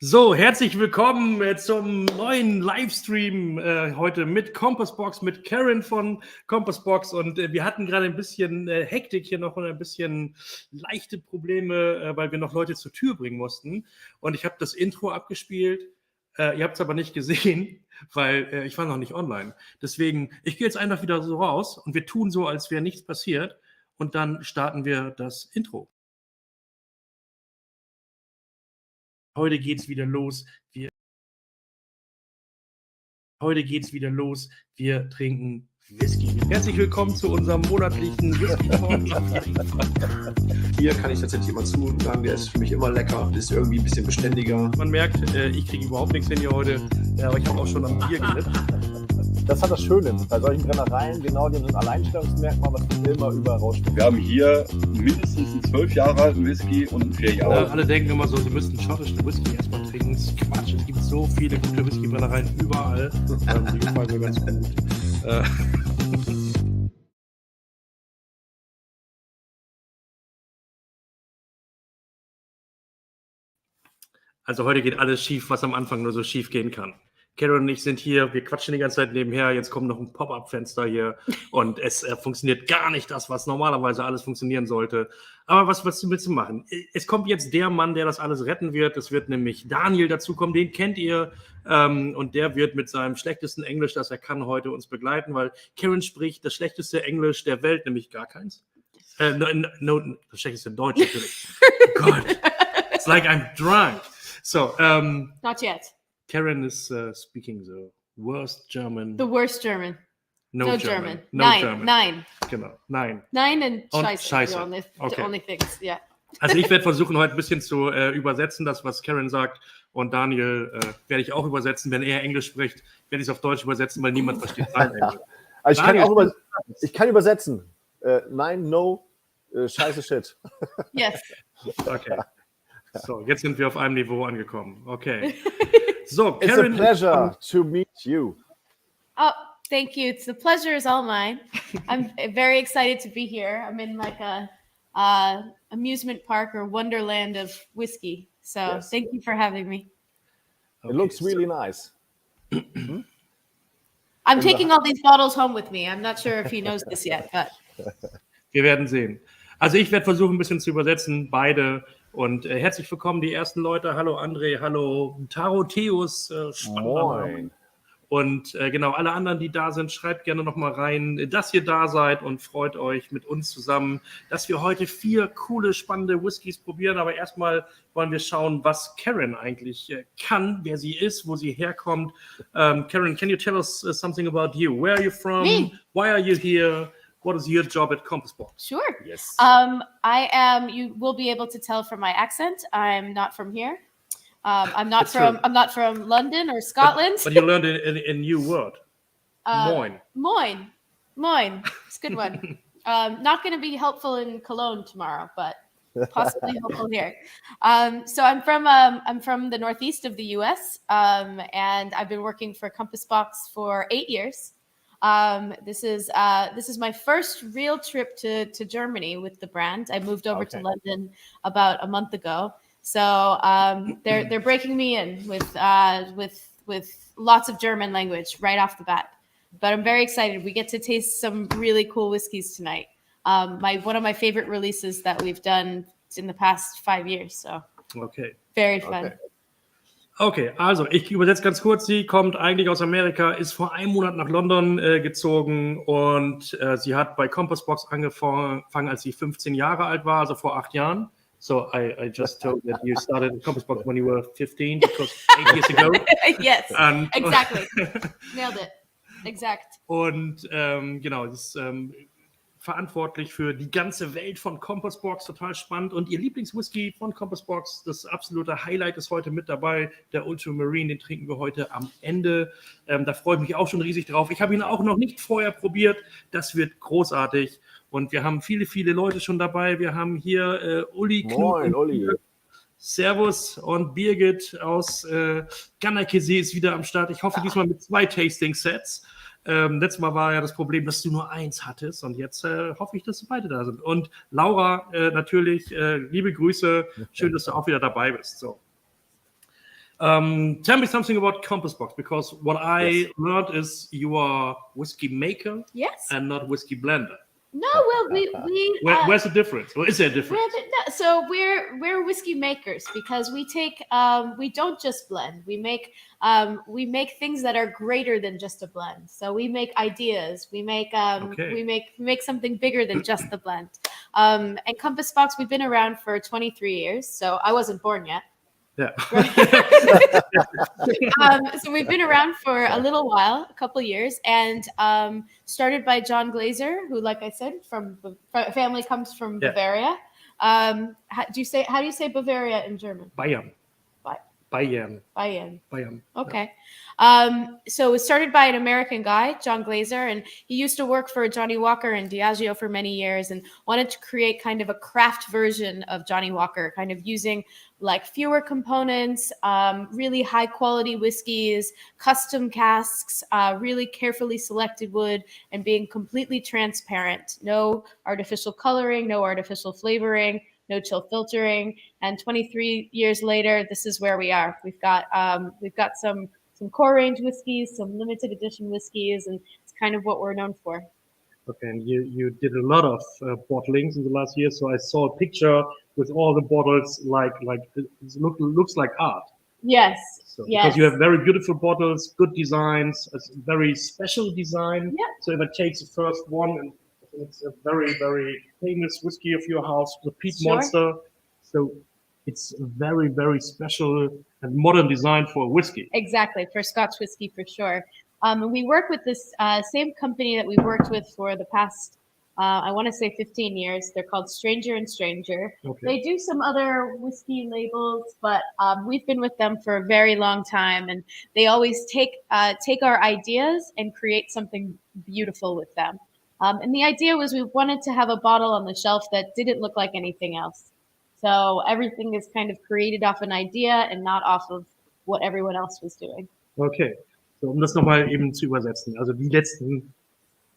So, herzlich willkommen zum neuen Livestream heute mit Compassbox, mit Karen von Compassbox. Und wir hatten gerade ein bisschen Hektik hier noch und ein bisschen leichte Probleme, weil wir noch Leute zur Tür bringen mussten. Und ich habe das Intro abgespielt. Ihr habt es aber nicht gesehen, weil ich war noch nicht online. Deswegen, ich gehe jetzt einfach wieder so raus und wir tun so, als wäre nichts passiert. Und dann starten wir das Intro. Heute geht's wieder los. Wir trinken Whisky. Herzlich willkommen zu unserem monatlichen Whisky-Talk. Hier kann ich tatsächlich immer zu sagen, der ist für mich immer lecker, ist irgendwie ein bisschen beständiger. Man merkt, ich kriege überhaupt nichts hin hier heute, aber ich habe auch schon am Bier gelitten. Das hat das Schöne, bei solchen Brennereien, genau die haben so ein Alleinstellungsmerkmal, was wir immer überall rausstellen. Wir haben hier mindestens einen 12 Jahre alten Whisky und einen 4 Jahre alten. Alle denken immer so, sie müssten schottischen Whisky erstmal trinken. Das ist Quatsch, es gibt so viele gute Whiskybrennereien überall. Die gefallen mir ganz gut. Also heute geht alles schief, was am Anfang nur so schief gehen kann. Karen und ich sind hier, wir quatschen die ganze Zeit nebenher, jetzt kommt noch ein Pop-Up-Fenster hier und es funktioniert gar nicht das, was normalerweise alles funktionieren sollte. Aber was willst du machen? Es kommt jetzt der Mann, der das alles retten wird. Es wird nämlich Daniel dazukommen, den kennt ihr. Und der wird mit seinem schlechtesten Englisch, das er kann, heute uns begleiten, weil Karen spricht das schlechteste Englisch der Welt, nämlich gar keins. No, das schlechteste Deutsch natürlich. God, it's like I'm drunk. So, not yet. Karen is speaking the worst German. The worst German. No German. No Nein. German. Nein. Genau, nein. Nein and Scheiße. Scheiße. The only things, yeah. Also ich werde versuchen, heute ein bisschen zu übersetzen, das, was Karen sagt. Und Daniel werde ich auch übersetzen. Wenn er Englisch spricht, werde ich es auf Deutsch übersetzen, weil niemand versteht sein Englisch. Also ich kann übersetzen. Nein, no, scheiße, shit. Yes. Okay. So, jetzt sind wir auf einem Niveau angekommen. Okay. So, It's Karen, a pleasure to meet you. Oh, thank you. The pleasure is all mine. I'm very excited to be here. I'm in like a amusement park or wonderland of whiskey. So Yes. Thank you for having me. It looks really nice. I'm taking all these bottles home with me. I'm not sure if he knows this yet, but Wir werden sehen. Also ich werde versuchen, ein bisschen zu übersetzen, beide. Und herzlich willkommen, die ersten Leute. Hallo André, hallo Tarotheus. Moin. Und genau, alle anderen, die da sind, schreibt gerne nochmal rein, dass ihr da seid und freut euch mit uns zusammen, dass wir heute 4 coole, spannende Whiskys probieren. Aber erstmal wollen wir schauen, was Karen eigentlich kann, wer sie ist, wo sie herkommt. Karen, can you tell us something about you? Where are you from? Me? Why are you here? What is your job at Compassbox? sure. Yes. I am. You will be able to tell from my accent. I'm not from here. I'm not That's true. from London or Scotland. But you learned a new word. Moin. Moin. It's a good one. Not going to be helpful in Cologne tomorrow, but possibly helpful here. So I'm from the northeast of the U.S. And I've been working for Compassbox for 8 years. This is my first real trip to Germany with the brand. I moved over to London about a month ago. So they're breaking me in with lots of German language right off the bat. But I'm very excited. We get to taste some really cool whiskeys tonight. One of my favorite releases that we've done in the past 5 years. So Okay. very fun. Okay, also ich übersetze ganz kurz. Sie kommt eigentlich aus Amerika, ist vor einem Monat nach London gezogen und sie hat bei Compassbox angefangen, als sie 15 Jahre alt war, also vor 8 Jahren. So I just told that you started at Compassbox when you were 15, because 8 years ago. Yes, exactly. Nailed it. Exact. Und genau, sie ist verantwortlich für die ganze Welt von Compassbox, total spannend. Und ihr Lieblingswhisky von Compassbox, das absolute Highlight, ist heute mit dabei, der Ultramarine, den trinken wir heute am Ende. Da freue ich mich auch schon riesig drauf. Ich habe ihn auch noch nicht vorher probiert, das wird großartig. Und wir haben viele, viele Leute schon dabei. Wir haben hier Uli. Moin, Uli. Servus, und Birgit aus Ganakesee ist wieder am Start. Ich hoffe diesmal mit 2 Tasting-Sets. Letztes Mal war ja das Problem, dass du nur 1 hattest, und jetzt hoffe ich, dass beide da sind. Und Laura, natürlich, liebe Grüße, schön, dass du auch wieder dabei bist. So. Tell me something about Compass Box, because what I learned is you are whiskey maker Yes. and not whiskey blender. No, well, Where's the difference? Or is there a difference? So we're whiskey makers because we take we don't just blend. We make things that are greater than just a blend. So we make ideas. We make we make something bigger than just the blend. And Compass Box, we've been around for 23 years. So I wasn't born yet. Yeah. So we've been around for a little while, a couple years, and started by John Glaser, who, like I said, family comes from Bavaria. How do you say Bavaria in German? Bayern. Okay. So it was started by an American guy, John Glaser, and he used to work for Johnny Walker and Diageo for many years and wanted to create kind of a craft version of Johnny Walker, kind of using like fewer components, really high quality whiskeys, custom casks, really carefully selected wood, and being completely transparent. No artificial coloring, no artificial flavoring, no chill filtering. And 23 years later, this is where we are. We've got some core range whiskeys, some limited edition whiskeys, and it's kind of what we're known for. Okay, and you did a lot of bottlings in the last year. So I saw a picture with all the bottles, like it looks like art. Yes. So, yes. Because you have very beautiful bottles, good designs, a very special design. Yeah. So if I take the first one, and it's a very, very famous whiskey of your house, the Peat Monster. So it's a very, very special and modern design for a whiskey. Exactly, for Scotch whiskey for sure. And we work with this same company that we've worked with for the past, I want to say 15 years. They're called Stranger and Stranger. Okay. They do some other whiskey labels, but we've been with them for a very long time. And they always take our ideas and create something beautiful with them. And the idea was we wanted to have a bottle on the shelf that didn't look like anything else. So everything is kind of created off an idea and not off of what everyone else was doing. Okay, so um das nochmal eben zu übersetzen, also die letzten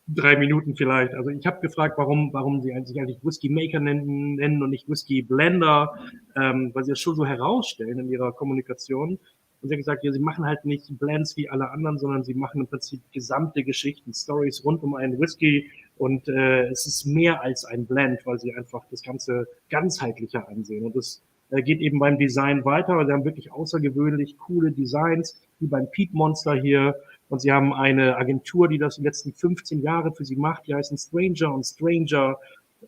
3 Minuten vielleicht. Also ich habe gefragt, warum sie sich eigentlich Whisky Maker nennen und nicht Whisky Blender, weil sie das schon so herausstellen in ihrer Kommunikation. Und sie hat gesagt, ja, sie machen halt nicht Blends wie alle anderen, sondern sie machen im Prinzip gesamte Geschichten, Stories rund um einen Whisky. Und es ist mehr als ein Blend, weil sie einfach das Ganze ganzheitlicher ansehen. Und das geht eben beim Design weiter. Sie haben wirklich außergewöhnlich coole Designs, wie beim Peat Monster hier. Und sie haben eine Agentur, die das die letzten 15 Jahre für sie macht. Die heißen Stranger und Stranger,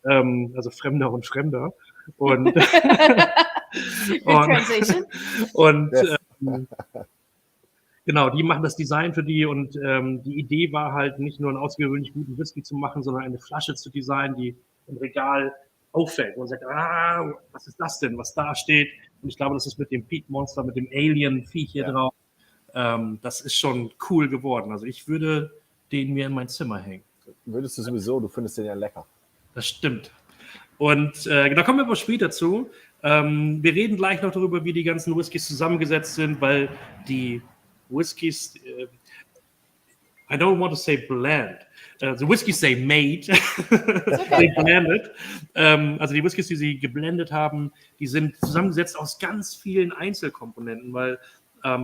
also Fremder und Fremder. Und, genau, die machen das Design für die und die Idee war halt nicht nur einen außergewöhnlich guten Whisky zu machen, sondern eine Flasche zu designen, die im Regal auffällt. Und man sagt, was ist das denn, was da steht? Und ich glaube, das ist mit dem Peat Monster, mit dem Alien-Viech hier drauf. Das ist schon cool geworden. Also ich würde den mir in mein Zimmer hängen. Würdest du sowieso, du findest den ja lecker. Das stimmt. Und da kommen wir aber später zu. Wir reden gleich noch darüber, wie die ganzen Whiskys zusammengesetzt sind, weil die Whiskys, I don't want to say blend. The Whiskys say made, they blended. Also die Whiskys, die sie geblendet haben, die sind zusammengesetzt aus ganz vielen Einzelkomponenten, weil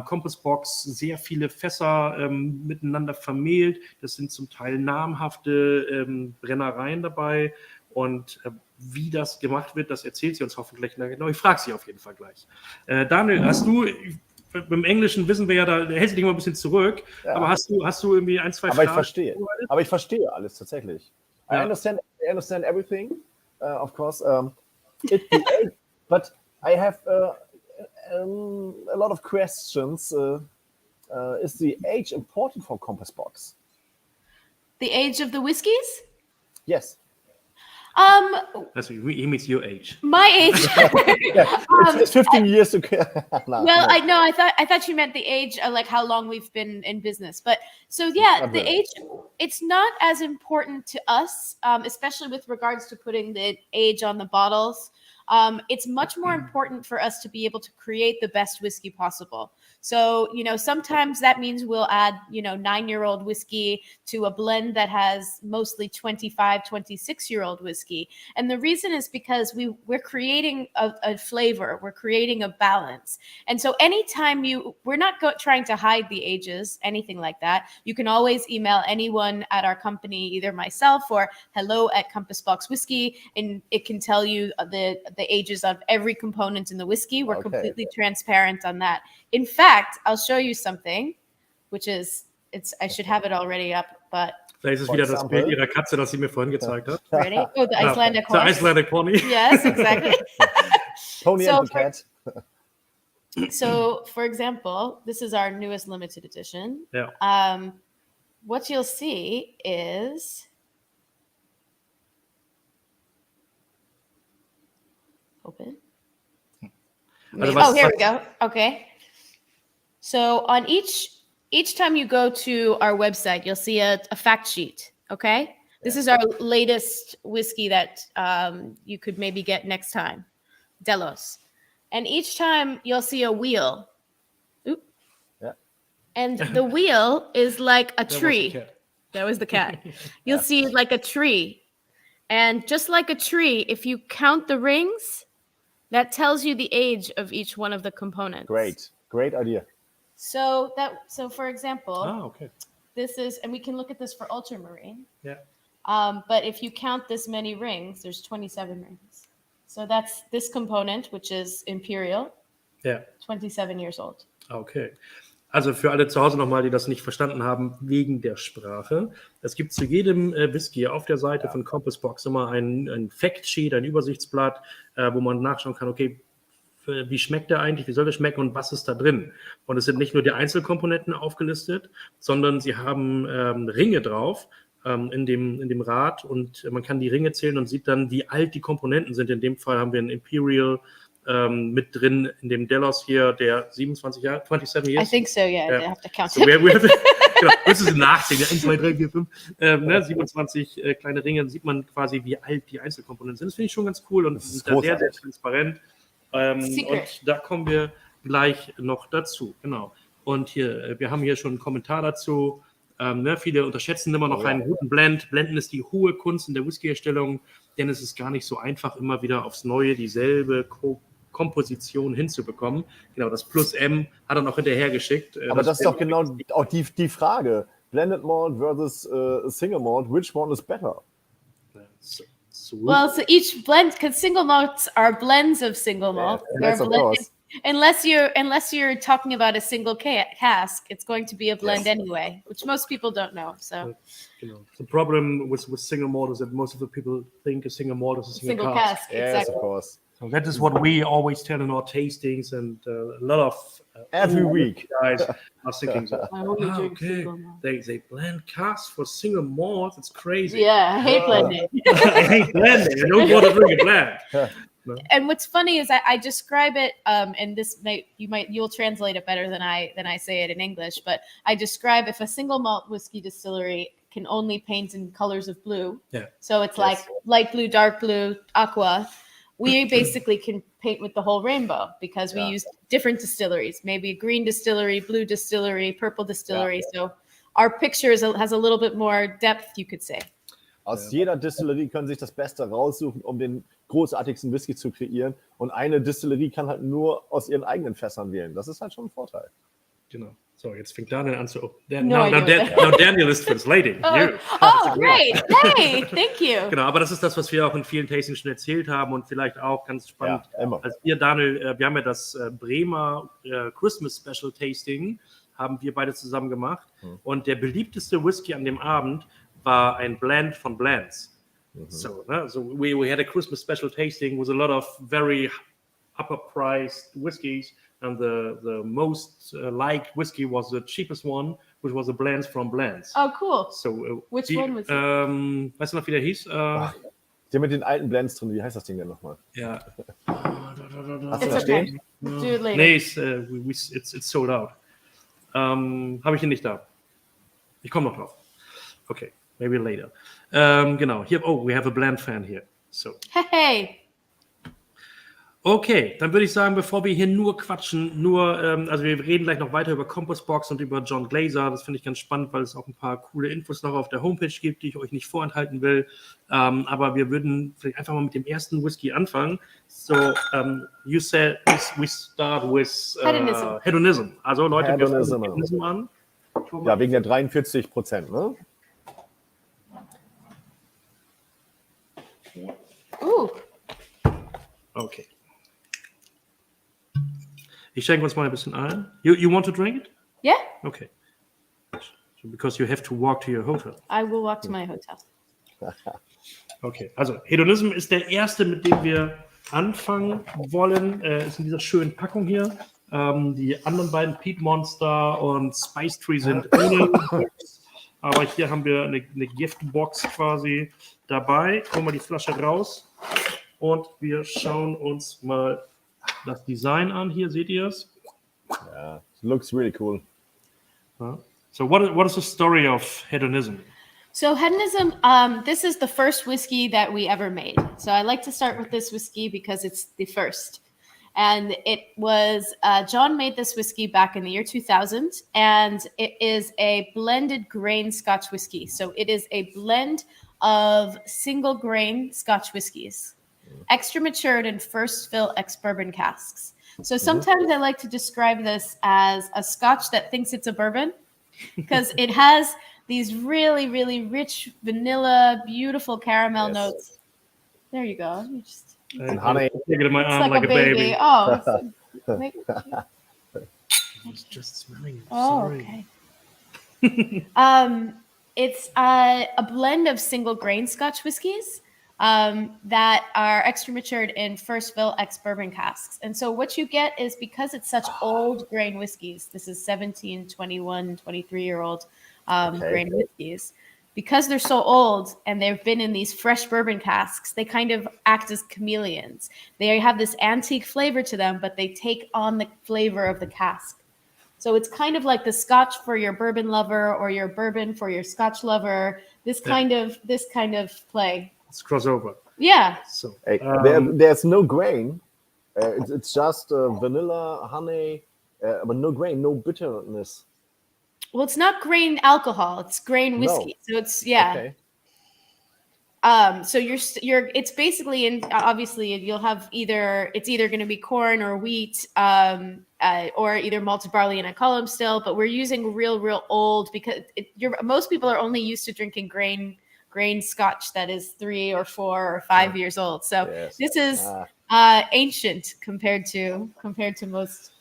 Compass Box sehr viele Fässer miteinander vermählt. Das sind zum Teil namhafte Brennereien dabei. Und wie das gemacht wird, das erzählt sie uns hoffentlich genau. Ich frage sie auf jeden Fall gleich. Daniel, hast du, beim Englischen wissen wir ja, da hältst du dich mal ein bisschen zurück, ja. Aber hast du irgendwie 1, 2 Fragen? Aber ich verstehe alles tatsächlich. Ja. I understand everything, of course. But I have a lot of questions. Is the age important for Compass Box? The age of the whiskeys? Yes. He means your age. My age. It's 15 years ago. I thought you meant the age, like how long we've been in business. But so yeah, the age, it's not as important to us, especially with regards to putting the age on the bottles. It's much more important for us to be able to create the best whiskey possible. So, sometimes that means we'll add, 9-year-old whiskey to a blend that has mostly 25, 26-year-old whiskey. And the reason is because we're creating a flavor, we're creating a balance. And so anytime we're not trying to hide the ages, anything like that. You can always email anyone at our company, either myself or hello@Compass Whiskey, and it can tell you the ages of every component in the whiskey. We're completely transparent on that. In fact, I'll show you something, which is, I should have it already up, but. Vielleicht ist es wieder das Bild ihrer Katze, das sie mir vorhin gezeigt hat. Ready? Oh, the Icelandic horse. The Icelandic pony. Yes, exactly. Pony and the cat. So, for example, this is our newest limited edition. Yeah. What you'll see is open. Here we go. Okay. So on each time you go to our website, you'll see a fact sheet. Okay. This is our latest whiskey that you could maybe get next time, Delos. And each time you'll see a wheel. Oop. Yeah. And the wheel is like a tree. That was the cat. You'll see like a tree. And just like a tree, if you count the rings, that tells you the age of each one of the components. Great idea. So for example, this is, and we can look at this for ultramarine. Yeah. But if you count this many rings, there's 27 rings. So that's this component, which is Imperial. Ja. 27 years old. Okay. Also für alle zu Hause nochmal, die das nicht verstanden haben, wegen der Sprache. Es gibt zu jedem Whisky auf der Seite von Compass immer ein Fact-Sheet, ein Übersichtsblatt, wo man nachschauen kann, okay, wie schmeckt der eigentlich, wie soll der schmecken und was ist da drin? Und es sind nicht nur die Einzelkomponenten aufgelistet, sondern sie haben Ringe drauf in dem Rad und man kann die Ringe zählen und sieht dann, wie alt die Komponenten sind. In dem Fall haben wir ein Imperial mit drin in dem Delos hier, der 27 Jahre, 27 years. I think so, yeah. I have to count so we have, genau, das ist ein Nachzählen, 1, 2, 3, 4, 5, 27 kleine Ringe, dann sieht man quasi, wie alt die Einzelkomponenten sind. Das finde ich schon ganz cool und das ist da sehr, sehr transparent. Und da kommen wir gleich noch dazu, genau. Und hier, wir haben hier schon einen Kommentar dazu. Viele unterschätzen immer noch einen guten Blend. Blenden ist die hohe Kunst in der Whisky-Herstellung, denn es ist gar nicht so einfach, immer wieder aufs Neue dieselbe Komposition hinzubekommen. Genau, das Plus M hat er noch hinterhergeschickt. Aber das ist doch genau auch die Frage. Blended Malt versus Single Malt, which one is better? Well, so each blend, because single malts are blends of single malt. Yes, of course. Unless you're talking about a single cask, it's going to be a blend anyway, which most people don't know. So, the problem with single malt is that most of the people think a single malt is a single cask. Yes, exactly. of course. So that is what we always tell in our tastings, and a lot of every week guys are thinking, okay, they blend casks for single malt. It's crazy. Yeah, I hate blending. I hate blending. I don't want to drink a blend. No. And what's funny is I describe it, and this you'll translate it better than I say it in English. But I describe if a single malt whiskey distillery can only paint in colors of blue. Yeah. So it's like light blue, dark blue, aqua. We basically can paint with the whole rainbow because we use different distilleries, maybe a green distillery, blue distillery, purple distillery. Yeah. So our picture has a little bit more depth, you could say. Aus jeder Distillerie können sich das Beste raussuchen, um den großartigsten Whisky zu kreieren. Und eine Distillerie kann halt nur aus ihren eigenen Fässern wählen. Das ist halt schon ein Vorteil. Genau. So, jetzt fängt Daniel an zu... Now Daniel is translating. Great. Hey, thank you. Genau, aber das ist das, was wir auch in vielen Tastings schon erzählt haben und vielleicht auch ganz spannend. Als Daniel, wir haben ja das Bremer Christmas Special Tasting, haben wir beide zusammen gemacht. Und der beliebteste Whisky an dem Abend war ein Blend von Blends. So we had a Christmas special tasting with a lot of very upper priced whiskeys, and the most liked whiskey was the cheapest one, which was a blends from blends. Oh, cool. So which one was it? Weißt du noch, wie der hieß? Der mit den alten Blends drin, wie heißt das Ding denn nochmal? Ja. Hast du da stehen? Nee, it's sold out. Habe ich ihn nicht da. Ich komme noch drauf. Okay. Maybe later. Genau. Here, we have a blend fan here. So. Hey. Okay, dann würde ich sagen, bevor wir hier nur quatschen, also wir reden gleich noch weiter über Compassbox und über John Glaser. Das finde ich ganz spannend, weil es auch ein paar coole Infos noch auf der Homepage gibt, die ich euch nicht vorenthalten will. Aber wir würden vielleicht einfach mal mit dem ersten Whisky anfangen. So, you said we start with Hedonism. Also Leute, wir fangen mit Hedonism an. Ja, wegen der 43%, ne? Okay. Ich schenke uns mal ein bisschen ein. You want to drink it? Yeah. Okay. So because you have to walk to your hotel. I will walk to my hotel. Okay, also Hedonism ist der erste, mit dem wir anfangen wollen. Ist in dieser schönen Packung hier. Die anderen beiden Peat Monster und Spice Tree sind ohne Box. Aber hier haben wir eine Giftbox quasi dabei. Holen wir die Flasche raus und wir schauen uns mal das Design an. Hier seht ihr es. Yeah, it looks really cool. So what is the story of Hedonism? So hedonism, this is the first whiskey that we ever made. So I like to start with this whiskey because it's the first. And it was, John made this whiskey back in the year 2000, and it is a blended grain Scotch whiskey. So it is a blend of single grain Scotch whiskeys, extra matured in first fill ex-bourbon casks. So sometimes I like to describe this as a Scotch that thinks it's a bourbon, because it has these really, really rich vanilla, beautiful caramel notes. There you go. You just... And honey, take it in my arm like a baby. Oh, I was just smelling it. Oh, Sorry. okay. It's a blend of single grain Scotch whiskeys that are extra matured in first fill ex-bourbon casks. And so what you get is, because it's such old grain whiskeys, this is 17, 21, 23-year-old grain whiskeys, because they're so old and they've been in these fresh bourbon casks, they kind of act as chameleons. They have this antique flavor to them, but they take on the flavor of the cask. So it's kind of like the Scotch for your bourbon lover or your bourbon for your Scotch lover. This kind of play. It's crossover. Yeah. So hey, there's no grain. It's just vanilla, honey, but no grain, no bitterness. Well, it's not grain alcohol; it's grain whiskey. So it's Okay. So you're it's basically, in obviously you'll have it's either going to be corn or wheat, or either malted barley in a column still. But we're using real old, because most people are only used to drinking grain Scotch that is 3 or 4 or 5 years old. So this is ancient compared to most.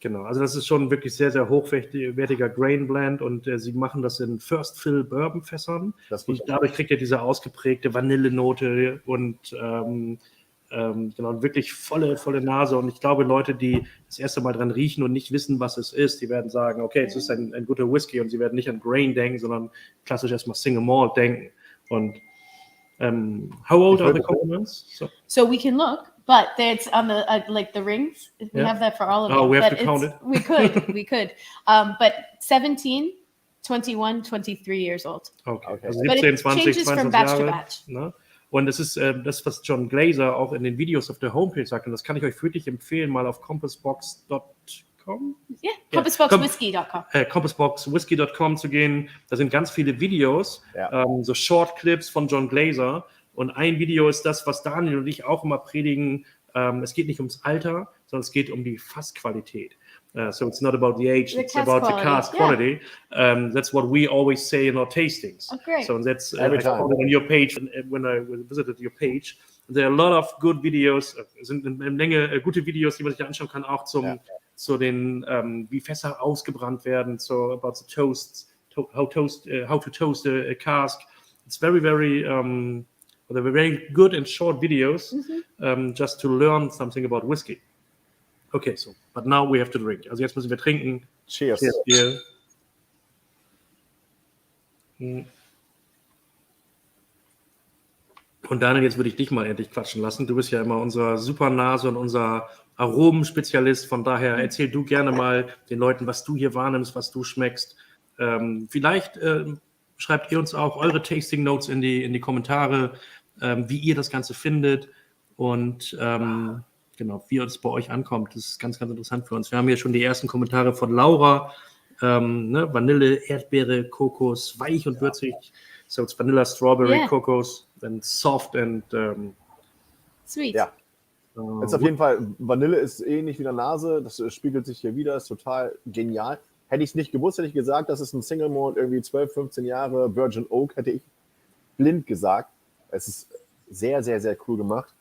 Genau, also das ist schon wirklich sehr, sehr hochwertiger Grain Blend, und sie machen das in First Fill Bourbon Fässern. Dadurch kriegt ihr diese ausgeprägte Vanillenote und genau, wirklich volle Nase. Und ich glaube, Leute, die das erste Mal dran riechen und nicht wissen, was es ist, die werden sagen, okay, es ist ein guter Whisky, und sie werden nicht an Grain denken, sondern klassisch erstmal Single Malt denken. Und how old are the components? So we can look. But it's on the like the rings. We have that for all of them. Oh, we have but to count it. We could. But 17, 21, 23 years old. Okay. But Also 17, it 20, changes 22 from batch to Jahre. batch. Ne? Und das ist das, was John Glaser auch in den Videos auf der Homepage sagt. Und das kann ich euch wirklich empfehlen, mal auf compassbox.com. Yeah, compassboxwhiskey.com. Compassboxwhiskey.com zu gehen. Da sind ganz viele Videos, so Short Clips von John Glaser. Und ein Video ist das, was Daniel und ich auch immer predigen. Es geht nicht ums Alter, sondern es geht um die Fassqualität. So it's not about the age, it's about the cask quality. That's what we always say in our tastings. Oh, great. So that's Every I time. found it on your page when I visited your page. There are a lot of good videos. Es sind eine Menge gute Videos, die man sich anschauen kann, auch zu den wie Fässer ausgebrannt werden. So about the toasts, how to toast a cask. It's very they're very good and short videos, just to learn something about whiskey. Okay, so, but now we have to drink. Also jetzt müssen wir trinken. Cheers. Cheers. Und Daniel, jetzt würde ich dich mal endlich quatschen lassen. Du bist ja immer unser Supernase und unser Aromenspezialist. Von daher erzähl du gerne mal den Leuten, was du hier wahrnimmst, was du schmeckst. Vielleicht schreibt ihr uns auch eure Tasting Notes in die Kommentare, wie ihr das Ganze findet. Und Genau, wie es bei euch ankommt. Das ist ganz, ganz interessant für uns. Wir haben hier schon die ersten Kommentare von Laura. Vanille, Erdbeere, Kokos, weich und würzig. So it's Vanilla, Strawberry, Kokos, then soft and Sweet. Ja. Jetzt auf jeden Fall, Vanille ist ähnlich wie der Nase, das spiegelt sich hier wieder, ist total genial. Hätte ich es nicht gewusst, hätte ich gesagt, das ist ein Single Malt, irgendwie 12, 15 Jahre, Virgin Oak, hätte ich blind gesagt. Es ist sehr, sehr, sehr cool gemacht.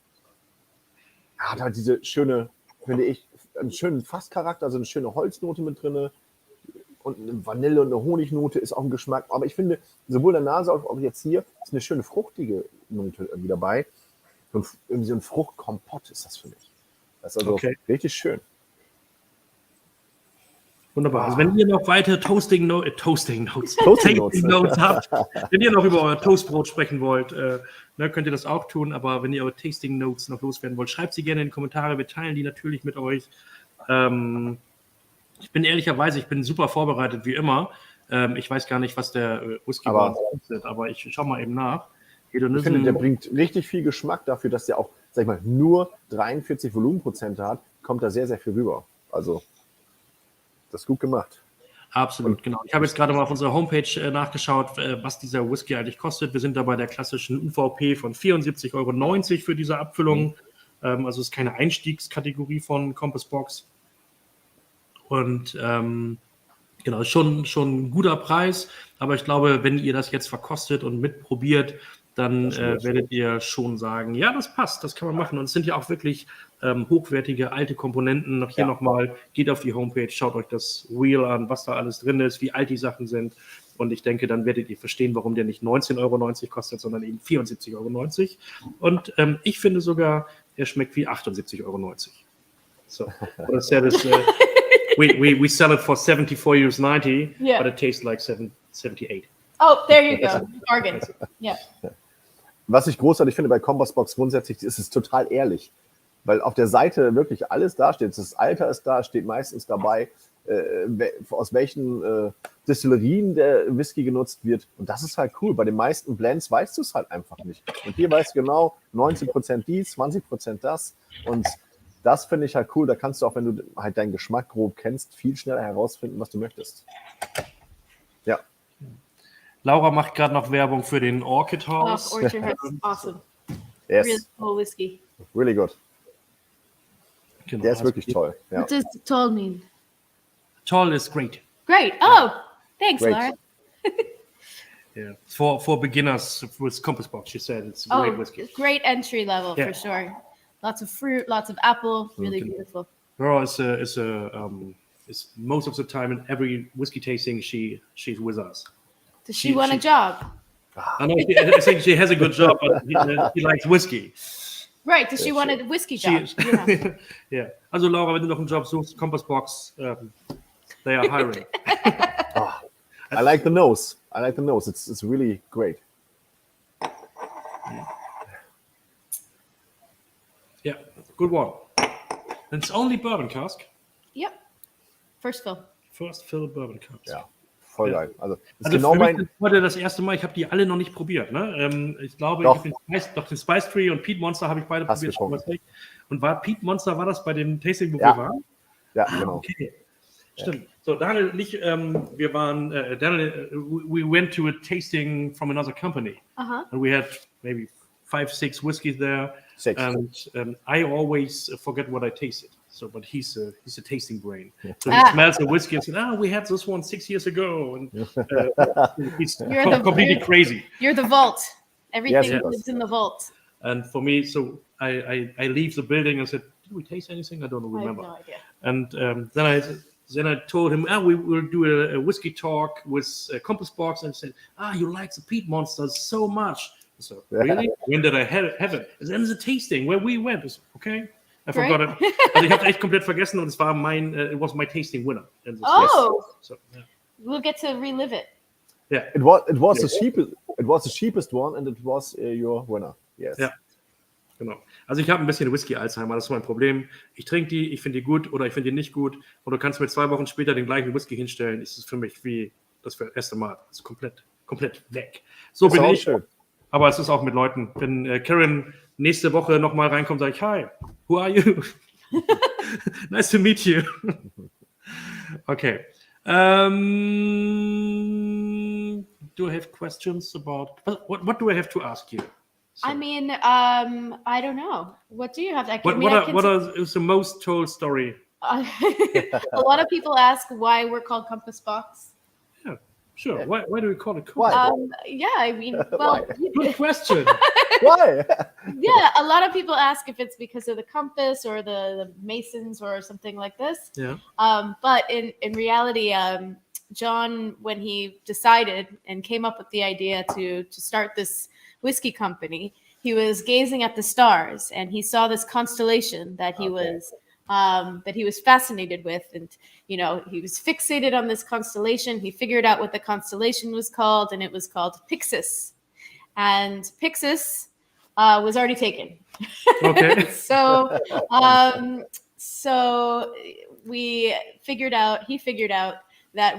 Hat halt diese schöne, finde ich, einen schönen Fasscharakter, also eine schöne Holznote mit drin und eine Vanille und eine Honignote ist auch ein Geschmack. Aber ich finde, sowohl der Nase als auch jetzt hier ist eine schöne fruchtige Note irgendwie dabei. Und irgendwie so ein Fruchtkompott ist das für mich. Das ist also richtig schön. Wunderbar. Also wenn ihr noch weitere Tasting Notes habt, wenn ihr noch über euer Toastbrot sprechen wollt, könnt ihr das auch tun. Aber wenn ihr eure Tasting Notes noch loswerden wollt, schreibt sie gerne in die Kommentare. Wir teilen die natürlich mit euch. Ich bin ehrlicherweise, super vorbereitet wie immer. Ich weiß gar nicht, was der Whisky kostet, aber ich schaue mal eben nach. Ich finde, der bringt richtig viel Geschmack dafür, dass der auch, sag ich mal, nur 43 Volumenprozente hat, kommt da sehr, sehr viel rüber. Also, das ist gut gemacht. Absolut, genau. Ich habe jetzt gerade mal auf unserer Homepage nachgeschaut, was dieser Whisky eigentlich kostet. Wir sind da bei der klassischen UVP von 74,90 € für diese Abfüllung. Also es ist keine Einstiegskategorie von Compass Box. Und genau, schon ein guter Preis. Aber ich glaube, wenn ihr das jetzt verkostet und mitprobiert, dann werdet ihr schon sagen, ja, das passt, das kann man machen. Und es sind ja auch wirklich hochwertige, alte Komponenten. Hier nochmal, geht auf die Homepage, schaut euch das Wheel an, was da alles drin ist, wie alt die Sachen sind. Und ich denke, dann werdet ihr verstehen, warum der nicht 19,90 € kostet, sondern eben 74,90 €. Und ich finde sogar, er schmeckt wie 78,90 €. So, oder said is, we sell it for 74,90 €, but it tastes like 78. Oh, there you go. Bargain. Yeah. Was ich großartig finde bei Compass Box grundsätzlich, ist es total ehrlich. Weil auf der Seite wirklich alles dasteht. Das Alter ist da, steht meistens dabei, aus welchen Destillerien der Whisky genutzt wird. Und das ist halt cool. Bei den meisten Blends weißt du es halt einfach nicht. Und hier weißt du genau, 19% dies, 20% das. Und das finde ich halt cool. Da kannst du auch, wenn du halt deinen Geschmack grob kennst, viel schneller herausfinden, was du möchtest. Ja. Laura macht gerade noch Werbung für den Orchid House. Oh, Orchid House, awesome. Yes. Really cool whiskey. Really good. Genau, der ist wirklich toll. Ja. What does tall mean? Tall is great. Great. Oh, thanks, Great. Laura. Yeah. For beginners with Compass Box, she said it's great whiskey. Great entry level for sure. Lots of fruit, lots of apple, really beautiful. Laura is most of the time in every whiskey tasting she's with us. Does she want a job? I know I think she has a good job, but she likes whiskey. Right, does she want a whiskey job? Yeah. Also Laura, wenn du noch einen Job suchst, Compass Box, they are hiring. I like the nose. It's really great. Yeah, good one. And it's only bourbon cask. Yep. First fill bourbon cask. Ja, voll geil. Also genau heute das erste Mal, ich habe die alle noch nicht probiert. Ne? Ich glaube, ich habe den Spice Tree und Peat Monster habe ich beide probiert. Und Peat Monster, war das bei dem Tasting, wo wir waren? Ja, genau. Okay. Stimmt. So, Daniel und ich, wir waren, we went to a tasting from another company. And we had maybe 5, 6 whiskeys there. 6. And I always forget what I tasted. So, but he's a tasting brain. So he smells the whiskey and says, we had this one 6 years ago. And he's completely crazy. You're the vault. Everything lives in the vault. And for me, so I leave the building and said, did we taste anything? I don't remember. I have no idea. And then I told him, we will do a whiskey talk with Compass Box. And said, you like the Peat Monsters so much. So, really? When did I have it? And then the tasting, where we went. I said, okay. I forgot it. Also ich habe es echt komplett vergessen und es war it was my tasting winner. So, we'll get to relive it. Yeah. It was the cheapest one and it was your winner. Yes. Ja. Genau. Also ich habe ein bisschen Whisky-Alzheimer, das ist mein Problem. Ich trinke die, ich finde die gut oder ich finde die nicht gut. Und du kannst mir 2 Wochen später den gleichen Whisky hinstellen. Ist es für mich wie das erste Mal. Also komplett weg. So bin ich. Schön. Aber es ist auch mit Leuten. Wenn Karen nächste Woche nochmal reinkommt, sage ich, hi, who are you? Nice to meet you. Okay. Do I have questions about what do I have to ask you? I mean, I don't know. What do you have? What is the most told story? A lot of people ask why we're called Compass Box. Yeah, sure. Why do we call it Why? Compass? Yeah, I mean, well, Good question. Why? yeah, a lot of people ask if it's because of the compass or the Masons or something like this. Yeah. But in reality, John, when he decided and came up with the idea to start this whiskey company, he was gazing at the stars and he saw this constellation that he was fascinated with, and he was fixated on this constellation. He figured out what the constellation was called, and it was called Pyxis, and Pyxis was already taken. Okay. So he figured out that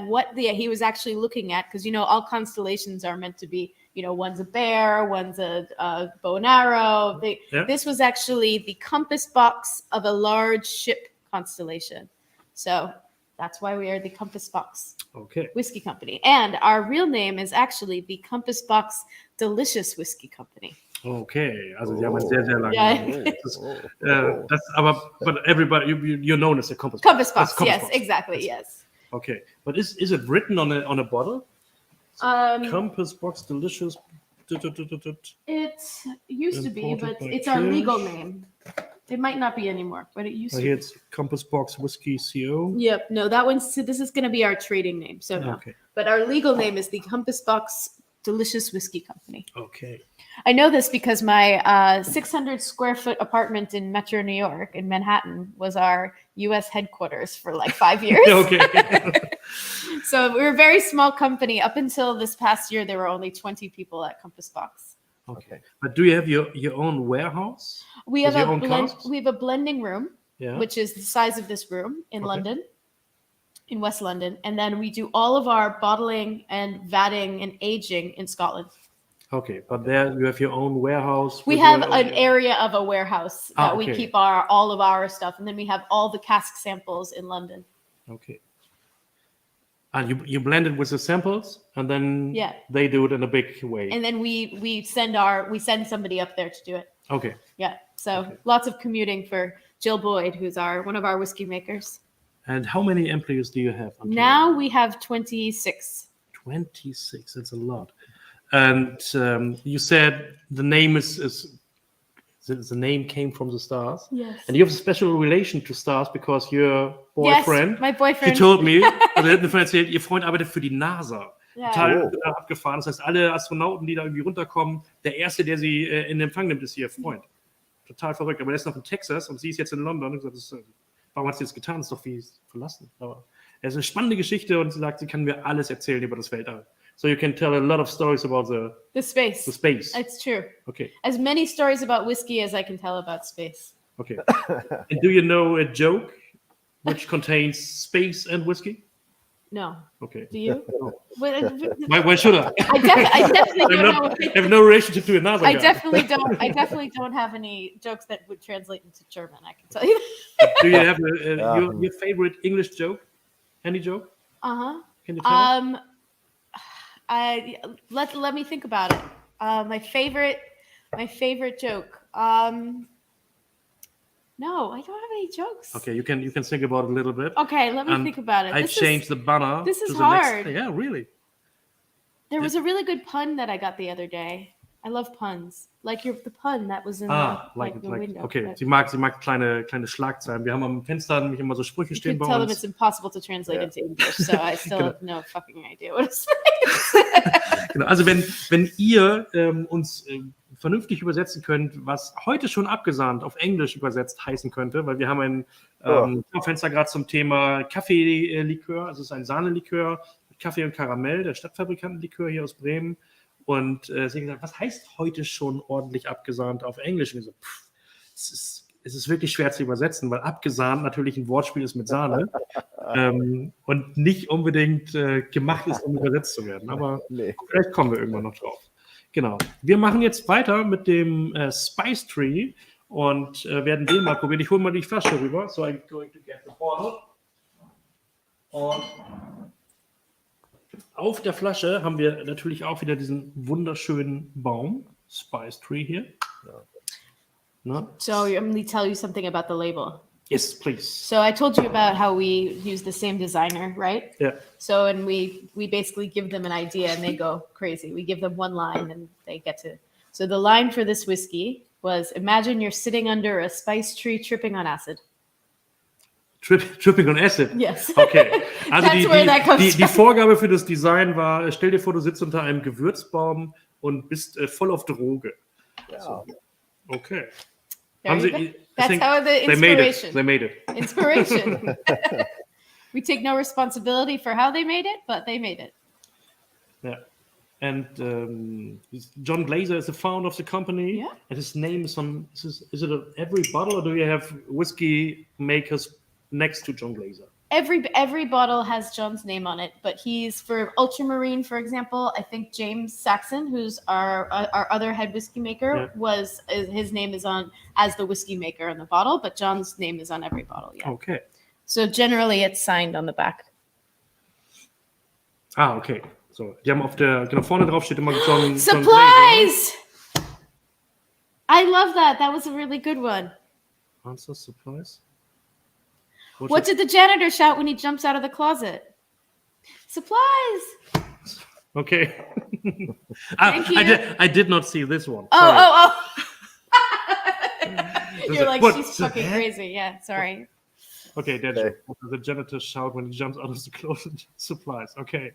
he was actually looking at, because all constellations are meant to be, one's a bear, one's a bow and arrow. This was actually the compass box of a large ship constellation. So that's why we are the Compass Box Whiskey Company. And our real name is actually the Compass Box Delicious Whiskey Company. Okay, also die haben einen sehr, sehr langen Yeah. Namen. But everybody, you're known as a Compass Box. Compass Box, yes, Box. exactly, yes. Okay, but is it written on a bottle? Compass Box Delicious. It used to be, Imported but by it's our legal Kirsch. name. It might not be anymore, but it used to Here be. it's Compass Box Whiskey CO. Yep, no, this is going to be our trading name, so no. Okay. But our legal name is the Compass Box Delicious Whiskey Company. Okay. I know this because my 600 square foot apartment in Metro New York in Manhattan was our U.S. headquarters for like 5 years. Okay. So we were a very small company. Up until this past year, there were only 20 people at Compass Box. Okay. But do you have your own warehouse? We have With your a own casks? we have a blending room, Yeah. which is the size of this room in Okay. London, in West London, and then we do all of our bottling and vatting and aging in Scotland. Okay, but there you have your own warehouse. We with have your an own- area of a warehouse that we okay. keep all of our stuff, and then we have all the cask samples in London. Okay. And you blend it with the samples, and then Yeah. they do it in a big way. And then we send somebody up there to do it. Okay. Yeah. So Okay. lots of commuting for Jill Boyd, who's one of our whiskey makers. And how many employees do you have? Now we have 26. 26. That's a lot. And you said the name is the name came from the stars. Yes. And you have a special relation to stars because your boyfriend. Yes, my He boyfriend. told me, also er hat mir vorhin erzählt, ihr Freund arbeitet für die NASA. Yeah. Total abgefahren. Das heißt, alle Astronauten, die da irgendwie runterkommen, der Erste, der sie in Empfang nimmt, ist ihr Freund. Total verrückt. Aber er ist noch in Texas und sie ist jetzt in London. Und gesagt, warum hat sie das getan? Das ist doch wie verlassen. Aber es ist eine spannende Geschichte und sie sagt, sie kann mir alles erzählen über das Weltall. So you can tell a lot of stories about The space. the space. It's true. Okay. As many stories about whiskey as I can tell about space. Okay. And do you know a joke which contains space and whiskey? No. Okay. Do you? Why should I? I definitely don't know. I have no relationship to another I guy. definitely don't have any jokes that would translate into German. I can tell you. Do you have your favorite English joke? Any joke? Can you tell us? Let me think about it. My favorite joke. No, I don't have any jokes. Okay, you can think about it a little bit. Okay, let me think about it. I changed the banner. this is to the next- hard. Yeah, really. There was a really good pun that I got the other day. I love puns. Like the pun that was in the window. Okay, but sie mag kleine Schlagzeilen. Wir haben am Fenster nämlich immer so Sprüche you stehen could bei tell them uns. it's impossible to translate into English, so I still have no fucking idea what it's Genau. Also wenn ihr uns vernünftig übersetzen könnt, was heute schon abgesahnt auf Englisch übersetzt heißen könnte, weil wir haben ein Fenster gerade zum Thema Kaffeelikör, also es ist ein Sahnelikör mit Kaffee und Karamell, der Stadtfabrikantenlikör hier aus Bremen. Und sie haben gesagt, was heißt heute schon ordentlich abgesahnt auf Englisch? Und ich so, es ist wirklich schwer zu übersetzen, weil abgesahnt natürlich ein Wortspiel ist mit Sahne und nicht unbedingt gemacht ist, um übersetzt zu werden. Aber vielleicht kommen wir irgendwann noch drauf. Genau. Wir machen jetzt weiter mit dem Spice Tree und werden den mal probieren. Ich hole mal die Flasche rüber. So I'm going to get the bottle. Und auf der Flasche haben wir natürlich auch wieder diesen wunderschönen Baum, Spice Tree hier. No? So let me tell you something about the label. Yes, please. So I told you about how we use the same designer, right? Yeah. So and we basically give them an idea and they go crazy. We give them one line and they get to. So the line for this whiskey was: imagine you're sitting under a spice tree tripping on acid. Tripping on acid? Yes. Okay. Also That's where that comes die from. Vorgabe für das Design war, stell dir vor, du sitzt unter einem Gewürzbaum und bist voll auf Droge. Ja. Okay. There Haben you Sie, go. I That's think how the they made it. inspiration. They made it. Inspiration. We take no responsibility for how they made it, but they made it. Yeah. And John Glaser is the founder of the company. Yeah. And his name is on, is it on every bottle, or do you have whiskey makers next to John Glaser? Every bottle has John's name on it, but he's for Ultramarine, for example. I think James Saxon, who's our other head whiskey maker, his name is on as the whiskey maker on the bottle, but John's name is on every bottle. Yeah. Okay. So generally, it's signed on the back. Ah, okay. So, die haben auf der, genau vorne drauf steht immer John Glaser. Supplies! I love that. That was a really good one. Answer supplies. What did the janitor shout when he jumps out of the closet? Supplies! Okay. Thank you. I did not see this one. Oh. Sorry. You're like, What she's the fucking heck? crazy. Yeah, sorry. Okay, der Okay. joke. The janitor shout when he jumps out of the closet. Supplies. Okay.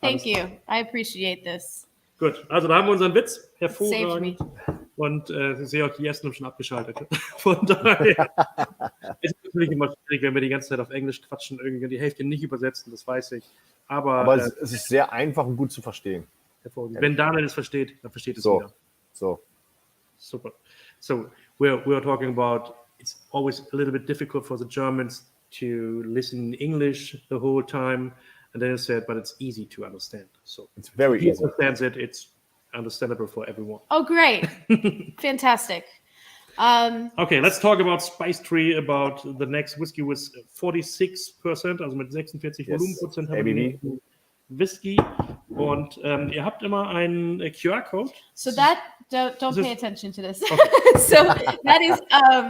Thank you. I appreciate this. Gut, also da haben wir unseren Witz. Saved Hervorragend. me. Und ich sehe auch, die ersten haben schon abgeschaltet. Von daher ist es natürlich immer schwierig, wenn wir die ganze Zeit auf Englisch quatschen, irgendwie die Hälfte nicht übersetzen, das weiß ich. Aber es ist sehr einfach und gut zu verstehen. hervorragend. Wenn Daniel es versteht, dann versteht es So. wieder. So. Super. So we're talking about, it's always a little bit difficult for the Germans to listen in English the whole time. And then I said, but it's easy to understand. So It's very he easy. understands it. It's understandable for everyone. Oh, great. Fantastic. Okay, let's talk about Spice Tree, about the next whiskey with 46%, also mit 46 Yes, Volumenprozent haben ABV. wir Whisky. Und ihr habt immer einen QR-Code. So that don't This pay is- attention to this. Okay. So that is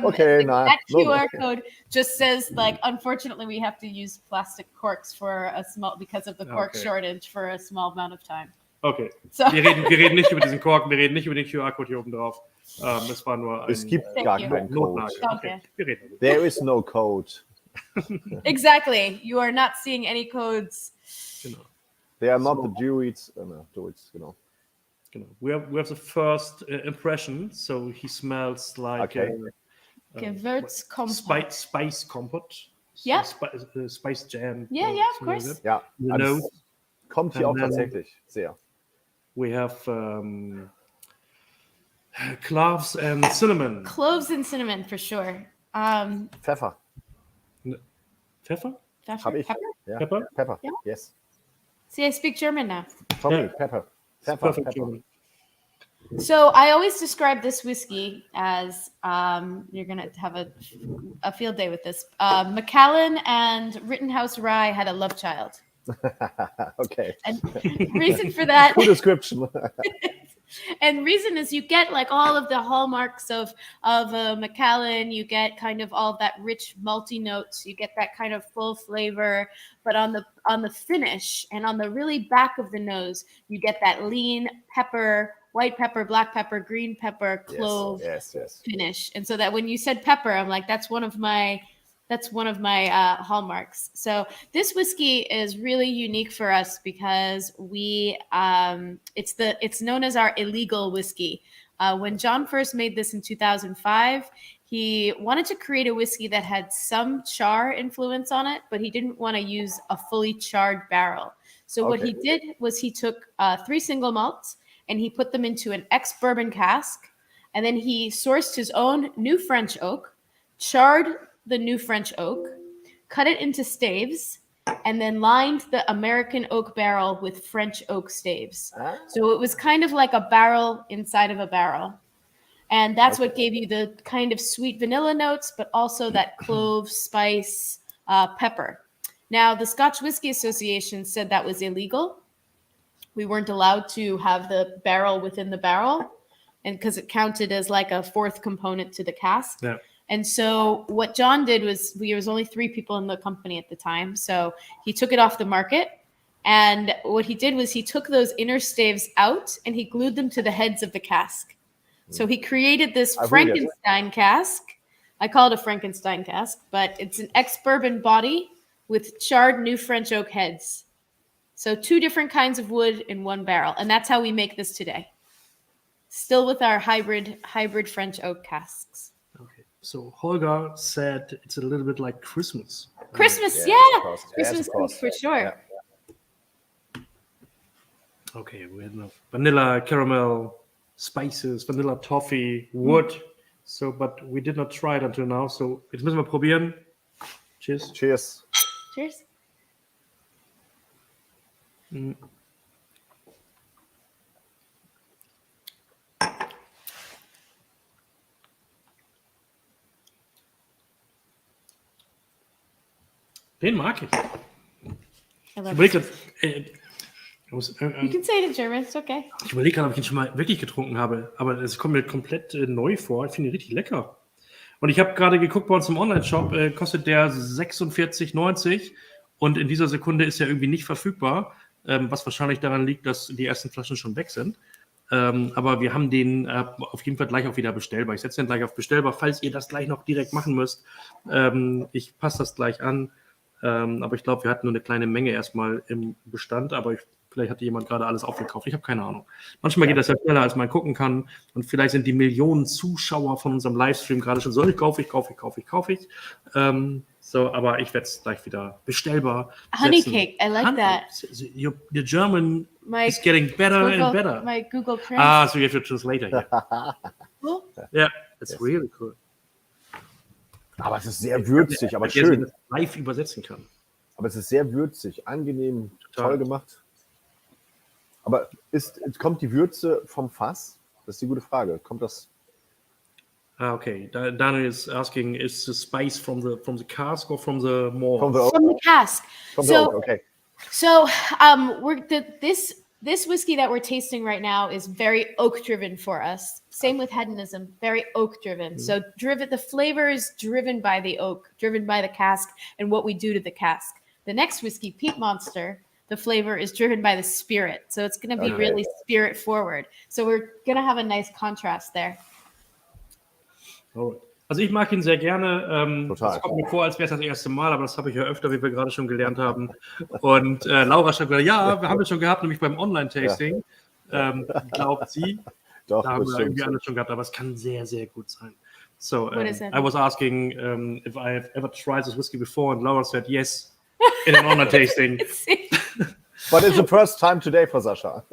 Okay, nah, that no, QR no. code just says like, unfortunately we have to use plastic corks for a small because of the cork Okay. shortage for a small amount of time. Okay, So wir reden nicht über diesen Korken, wir reden nicht über den QR-Code hier oben drauf. Das war nur ein Es gibt Thank gar you. keinen Code. Notlage. Danke. Okay, wir reden darüber. There is no code. exactly, you are not seeing any codes. Genau. They are not the Druids. No, Druids, genau. Genau. We have the first impression, so he smells like Okay. Gewürzkompott. spice compote. Yeah. Spice jam. Yeah, or yeah, of something like course. that. Ja, The also nose. es kommt hier And auch then- tatsächlich sehr. We have cloves and cinnamon. Cloves and cinnamon for sure. Pfeffer. Pfeffer? Habe ich. Pepper? Ja. Pepper? Pepper. Yeah. Yes. See, I speak German now. For me, Yeah. pepper. Pepper. Perfect Pepper. German. So I always describe this whiskey as you're gonna have a field day with this. Macallan and Rittenhouse Rye had a love child, Okay. and reason for that, Good description. and reason is you get like all of the hallmarks of Macallan. You get kind of all that rich malty notes. You get that kind of full flavor, but on the finish and on the really back of the nose, you get that lean pepper, white pepper, black pepper, green pepper, clove Yes, yes. finish. And so that when you said pepper, I'm like, that's one of my hallmarks. So this whiskey is really unique for us because we it's known as our illegal whiskey. When John first made this in 2005, he wanted to create a whiskey that had some char influence on it, but he didn't want to use a fully charred barrel. So what he did was he took 3 single malts and he put them into an ex-bourbon cask, and then he sourced his own new French oak, charred the new French oak, cut it into staves, and then lined the American oak barrel with French oak staves. Ah. So it was kind of like a barrel inside of a barrel. And that's what gave you the kind of sweet vanilla notes, but also that clove, spice, pepper. Now, the Scotch Whisky Association said that was illegal. We weren't allowed to have the barrel within the barrel, and because it counted as like a fourth component to the cask. Yeah. And so what John did was, there was only 3 people in the company at the time, so he took it off the market. And what he did was he took those inner staves out and he glued them to the heads of the cask. So he created this Frankenstein cask. I call it a Frankenstein cask, but it's an ex-bourbon body with charred New French oak heads. So 2 different kinds of wood in 1 barrel. And that's how we make this today. Still with our hybrid French oak casks. Okay. So Holger said it's a little bit like Christmas. Christmas, Yeah, yeah. of course. Christmas Yes, of course. for sure. Yeah. Okay, we had enough vanilla, caramel, spices, vanilla toffee, wood. So, but we did not try it until now. So, jetzt müssen wir probieren. Cheers. Cheers. Cheers. Den mag ich. I love Überleg it. grad, You can say it in German, it's okay. ich überlege gerade, ob ich ihn schon mal wirklich getrunken habe. Aber es kommt mir komplett neu vor. Ich finde ihn richtig lecker. Und ich habe gerade geguckt bei uns im Online-Shop, kostet der 46,90 und in dieser Sekunde ist er irgendwie nicht verfügbar, was wahrscheinlich daran liegt, dass die ersten Flaschen schon weg sind. Aber wir haben den auf jeden Fall gleich auch wieder bestellbar. Ich setze den gleich auf bestellbar, falls ihr das gleich noch direkt machen müsst. Ich passe das gleich an. Aber ich glaube, wir hatten nur eine kleine Menge erstmal im Bestand, aber vielleicht hat jemand gerade alles aufgekauft. Ich habe keine Ahnung. Manchmal geht das ja schneller, als man gucken kann. Und vielleicht sind die Millionen Zuschauer von unserem Livestream gerade schon so, ich kaufe. Aber ich werde es gleich wieder bestellbar Honey setzen. cake, I like that. Your German My is getting better Google, and better. My Google Translate. So you have your translator here. Cool. Yeah, it's really cool. Aber es ist sehr würzig, aber Dass ich schön. das live übersetzen kann. Aber es ist sehr würzig, angenehm, Total. toll gemacht. Aber kommt die Würze vom Fass? Das ist die gute Frage. Kommt das? Okay. Daniel is asking, is the spice from the cask or from the malt? From the oak? From the cask. From the oak, okay. So this whiskey that we're tasting right now is very oak driven for us. Same with hedonism, very oak driven. So the flavor is driven by the oak, driven by the cask and what we do to the cask. The next whiskey, Peat Monster, the flavor is driven by the spirit. So it's going to be really spirit forward. So we're going to have a nice contrast there. Alright. Also ich mag ihn sehr gerne. Total. Es kommt mir vor, als wäre es das erste Mal, aber das habe ich ja öfter, wie wir gerade schon gelernt haben. Und Laura schreibt gerade, ja, wir haben es schon gehabt, nämlich beim Online-Tasting. Glaubt sie. Doch, Da haben wir bestimmt. irgendwie alles schon gehabt, aber es kann sehr, sehr gut sein. So, What is it? I was asking if I've ever tried this whiskey before, and Laura said yes in an Online-Tasting. But it's the first time today for Sascha.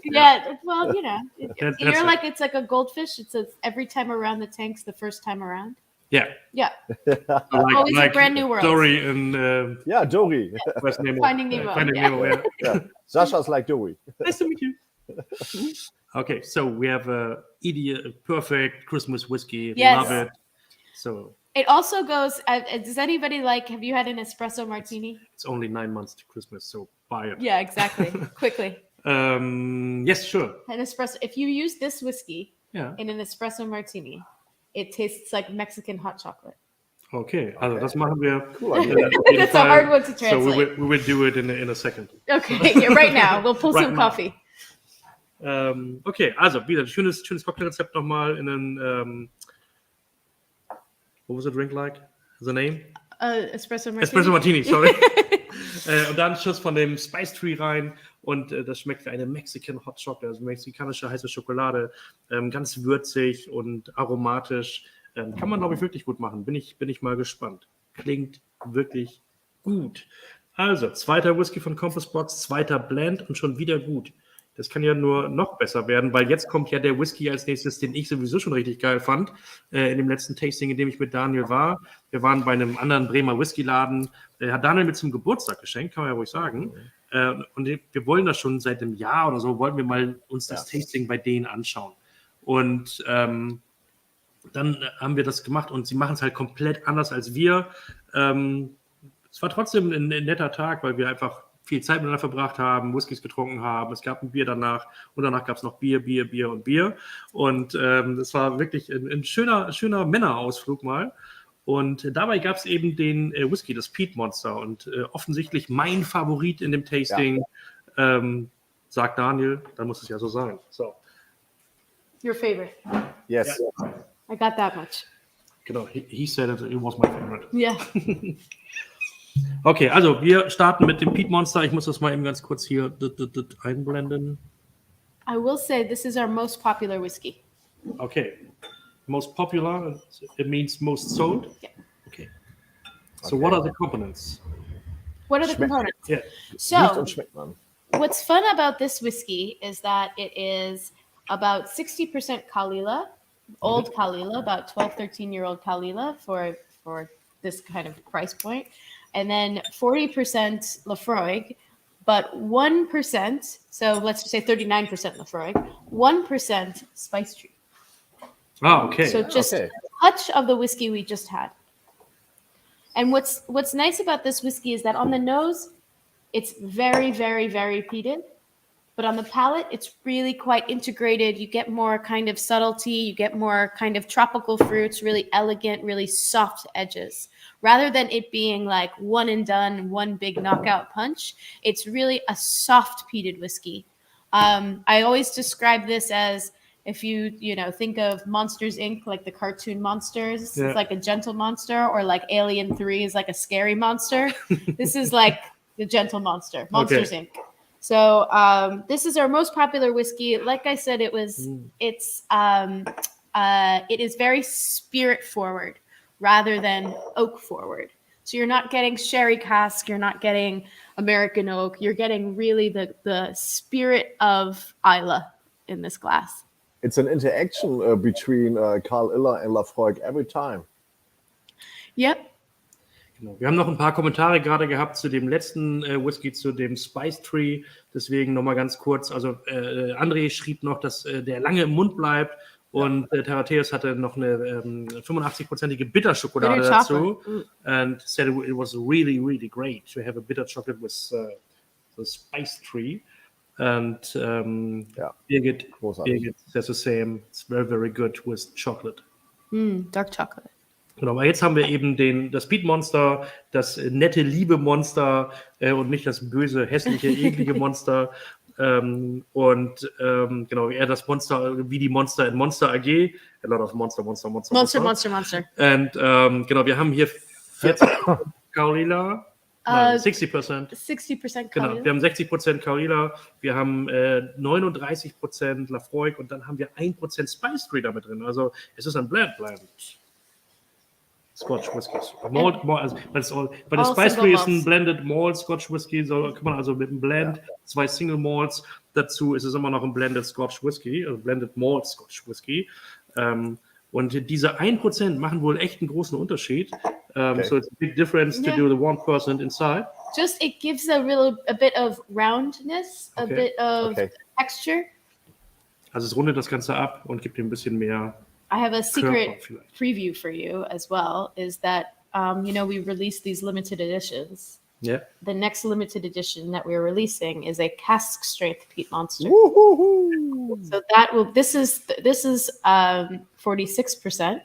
Yeah, well, you know, That's you're it. like, it's like a goldfish. It's every time around the tank's the first time around. Yeah. Yeah. Always a brand new world. Dory in Ja, Dory. West Nemo. Finding Nemo, Finding yeah. Nemo, yeah. Ja. Sascha's like Dory. Nice to meet you. Okay, so we have a perfect Christmas whiskey. Yes. Love it. So It also goes, does anybody have you had an espresso martini? it's only 9 months to Christmas, so buy it. Yeah, exactly. Quickly. Yes, sure. An espresso, if you use this whiskey Yeah. in an espresso martini, it tastes like Mexican hot chocolate. Okay, also das machen wir. Cool. auf jeden That's a Fall. hard one to So translate. we will do it in a second. Okay, yeah, right now. We'll pull Right some now. coffee. Okay, also wieder ein schönes Cocktailrezept nochmal in einen, what was the drink like? The name? Espresso martini. Espresso Martini, sorry. Und dann einen Schuss von dem Spice Tree rein und das schmeckt wie eine Mexican Hot Chocolate, also mexikanische heiße Schokolade, ganz würzig und aromatisch. Kann man, glaube ich, wirklich gut machen. Bin ich mal gespannt. Klingt wirklich gut. Also, zweiter Whisky von Compass Box, zweiter Blend und schon wieder gut. Das kann ja nur noch besser werden, weil jetzt kommt ja der Whisky als nächstes, den ich sowieso schon richtig geil fand, in dem letzten Tasting, in dem ich mit Daniel war. Wir waren bei einem anderen Bremer Whiskyladen. Hat Daniel mir zum Geburtstag geschenkt, kann man ja ruhig sagen. Und wir wollen das schon seit einem Jahr oder so, wollten wir mal uns das Tasting bei denen anschauen. Und dann haben wir das gemacht und sie machen es halt komplett anders als wir. Es war trotzdem ein netter Tag, weil wir einfach viel Zeit miteinander verbracht haben, Whiskys getrunken haben. Es gab ein Bier danach und danach gab es noch Bier. Und es war wirklich ein schöner Männerausflug mal. Und dabei gab es eben den Whisky, das Peat Monster. Und offensichtlich mein Favorit in dem Tasting, sagt Daniel, dann muss es ja so sein. So. Your favorite. Yes. I got that much. Genau, he said it was my favorite. Yeah. Okay, also wir starten mit dem Peat Monster. Ich muss das mal eben ganz kurz hier einblenden. I will say this is our most popular whiskey. Okay. Most popular, it means most sold? Yeah. Okay. So what are the components? What are the components? Yeah. Riecht So, und schmeckt man. what's fun about this whiskey is that it is about 60% Kalila, old Kalila, about 12, 13-year-old Kalila for this kind of price point. And then 40% Lafroig, but 1%, so let's just say 39% Lafroig, 1% Spice Tree. Ah, okay. So just Okay. a touch of the whiskey we just had. And what's nice about this whiskey is that on the nose, it's very, very, very peated. But on the palate, it's really quite integrated. You get more kind of subtlety. You get more kind of tropical fruits, really elegant, really soft edges. Rather than it being like one and done, one big knockout punch, it's really a soft peated whiskey. I always describe this as if you think of Monsters Inc., like the cartoon monsters, Yeah. it's like a gentle monster, or like Alien 3 is like a scary monster. This is like the gentle monster, Monsters Inc. So this is our most popular whiskey. Like I said, it is very spirit forward rather than oak forward. So you're not getting sherry cask, you're not getting American oak, you're getting really the spirit of Isla in this glass. It's an interaction between Carl Iller and Lafroig every time. Yep. Genau. Wir haben noch ein paar Kommentare gerade gehabt zu dem letzten Whisky, zu dem Spice Tree. Deswegen nochmal ganz kurz. Also André schrieb noch, dass der lange im Mund bleibt. Und Taratheus hatte noch eine 85%ige Bitterschokolade Bitter dazu. chocolate. And said it was really, really great to have a bitter chocolate with the Spice Tree. And Birgit says the same. It's very, very good with chocolate. Dark chocolate. Genau, aber jetzt haben wir eben das Peat Monster, das nette Liebe-Monster und nicht das böse, hässliche, eklige Monster. Genau, eher das Monster, wie die Monster in Monster AG. A lot of Monster. Monster. Und genau, wir haben hier 40% Kaolila, 60%. 60% Genau, Kalila. wir haben 60% Kaolila, wir haben 39% Lafroig und dann haben wir 1% Spice Tree damit drin. Also es ist ein Blend. Scotch Whiskys. Malt, also, but the Spice Tree ist ein Blended Malt Scotch Whisky, so kann man also mit einem Blend, 2 Single Malts, dazu ist es immer noch ein Blended Scotch Whisky, also Blended Malt Scotch Whisky. Und diese 1% machen wohl echt einen großen Unterschied. So it's a big difference to do the 1% inside. Just it gives a bit of roundness, a bit of texture. Also es rundet das Ganze ab und gibt ihm ein bisschen mehr. I have a secret Körper preview for you as well, is that, we released these limited editions. Yeah. The next limited edition that we're releasing is a cask strength peat monster. Woo-hoo-hoo. So this is 46%,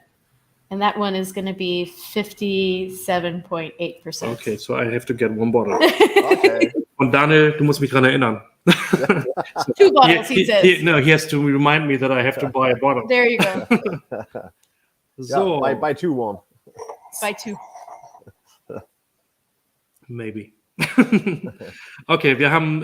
and that one is going to be 57.8%. Okay, so I have to get one bottle. Okay. Und Daniel, du musst mich dran erinnern. 2 bottles, he says. He has to remind me that I have to buy a bottle. There you go. So, Buy 2-1. Buy 2. maybe. Okay, wir haben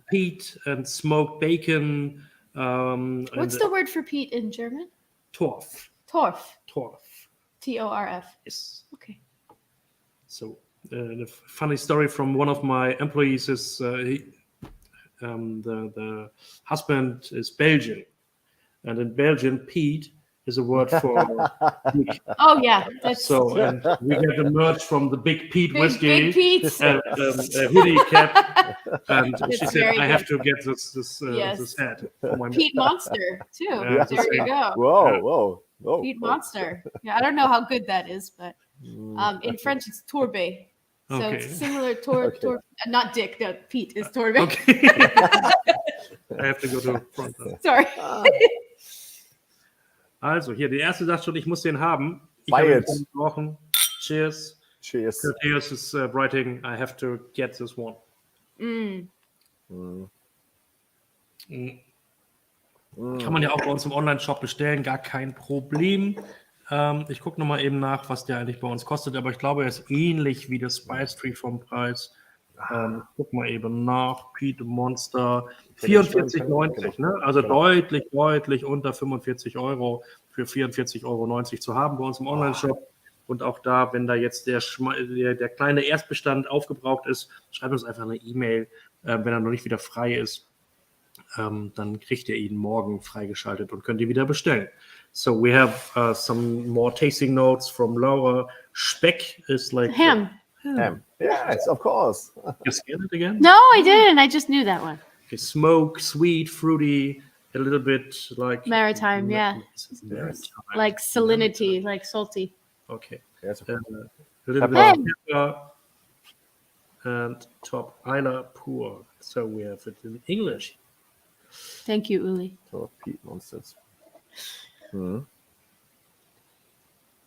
peat and smoked bacon. What's the word for peat in German? Torf. Torf. Torf. Torf. Yes. Okay. So the funny story from one of my employees is the husband is Belgian, and in Belgium peat is a word for peat. Oh yeah, that's So and we get the merch from the Big Pete whiskey. Big Pete. And a hoodie cap, and she It's said, very "I have good. to get this Yes. this hat for my Pete Monster too. Yeah, There you go. Whoa. Pete Monster. Yeah, I don't know how good that is, but Mm. in French it's Tourbe. So Okay. it's similar Okay. not Dick, no, Pete is Tourbe. Okay. I have to go to front. Sorry. Also hier, die erste sagt schon, ich muss den haben. Ich Buy habe ihn it. schon gebrochen. Cheers. Cheers. There's is writing, I have to get this one. Mm. Mm. Mm. Mm. Kann man ja auch bei uns im Online-Shop bestellen, gar kein Problem. Ich gucke nochmal eben nach, was der eigentlich bei uns kostet, aber ich glaube, er ist ähnlich wie der Spice Tree vom Preis. Guck mal eben nach. Pete Monster 44,90, ne? Also deutlich unter 45 € für 44,90 € zu haben bei uns im Online-Shop. Und auch da, wenn da jetzt der kleine Erstbestand aufgebraucht ist, schreibt uns einfach eine E-Mail, wenn er noch nicht wieder frei ist. Dann kriegt ihr ihn morgen freigeschaltet und könnt ihr wieder bestellen. So we have some more tasting notes from Laura. Speck is like Ham. Ham. Yes, of course. You scan it again? No, I didn't. I just knew that one. Okay, smoke, sweet, fruity, a little bit like Maritime, yeah. Maritime. Like salinity, like salty. Okay. Yes, of A course. little bit of pepper and top Isla Pur. So we have it in English. Thank you, Uli. So, Pete Monsters. Mhm.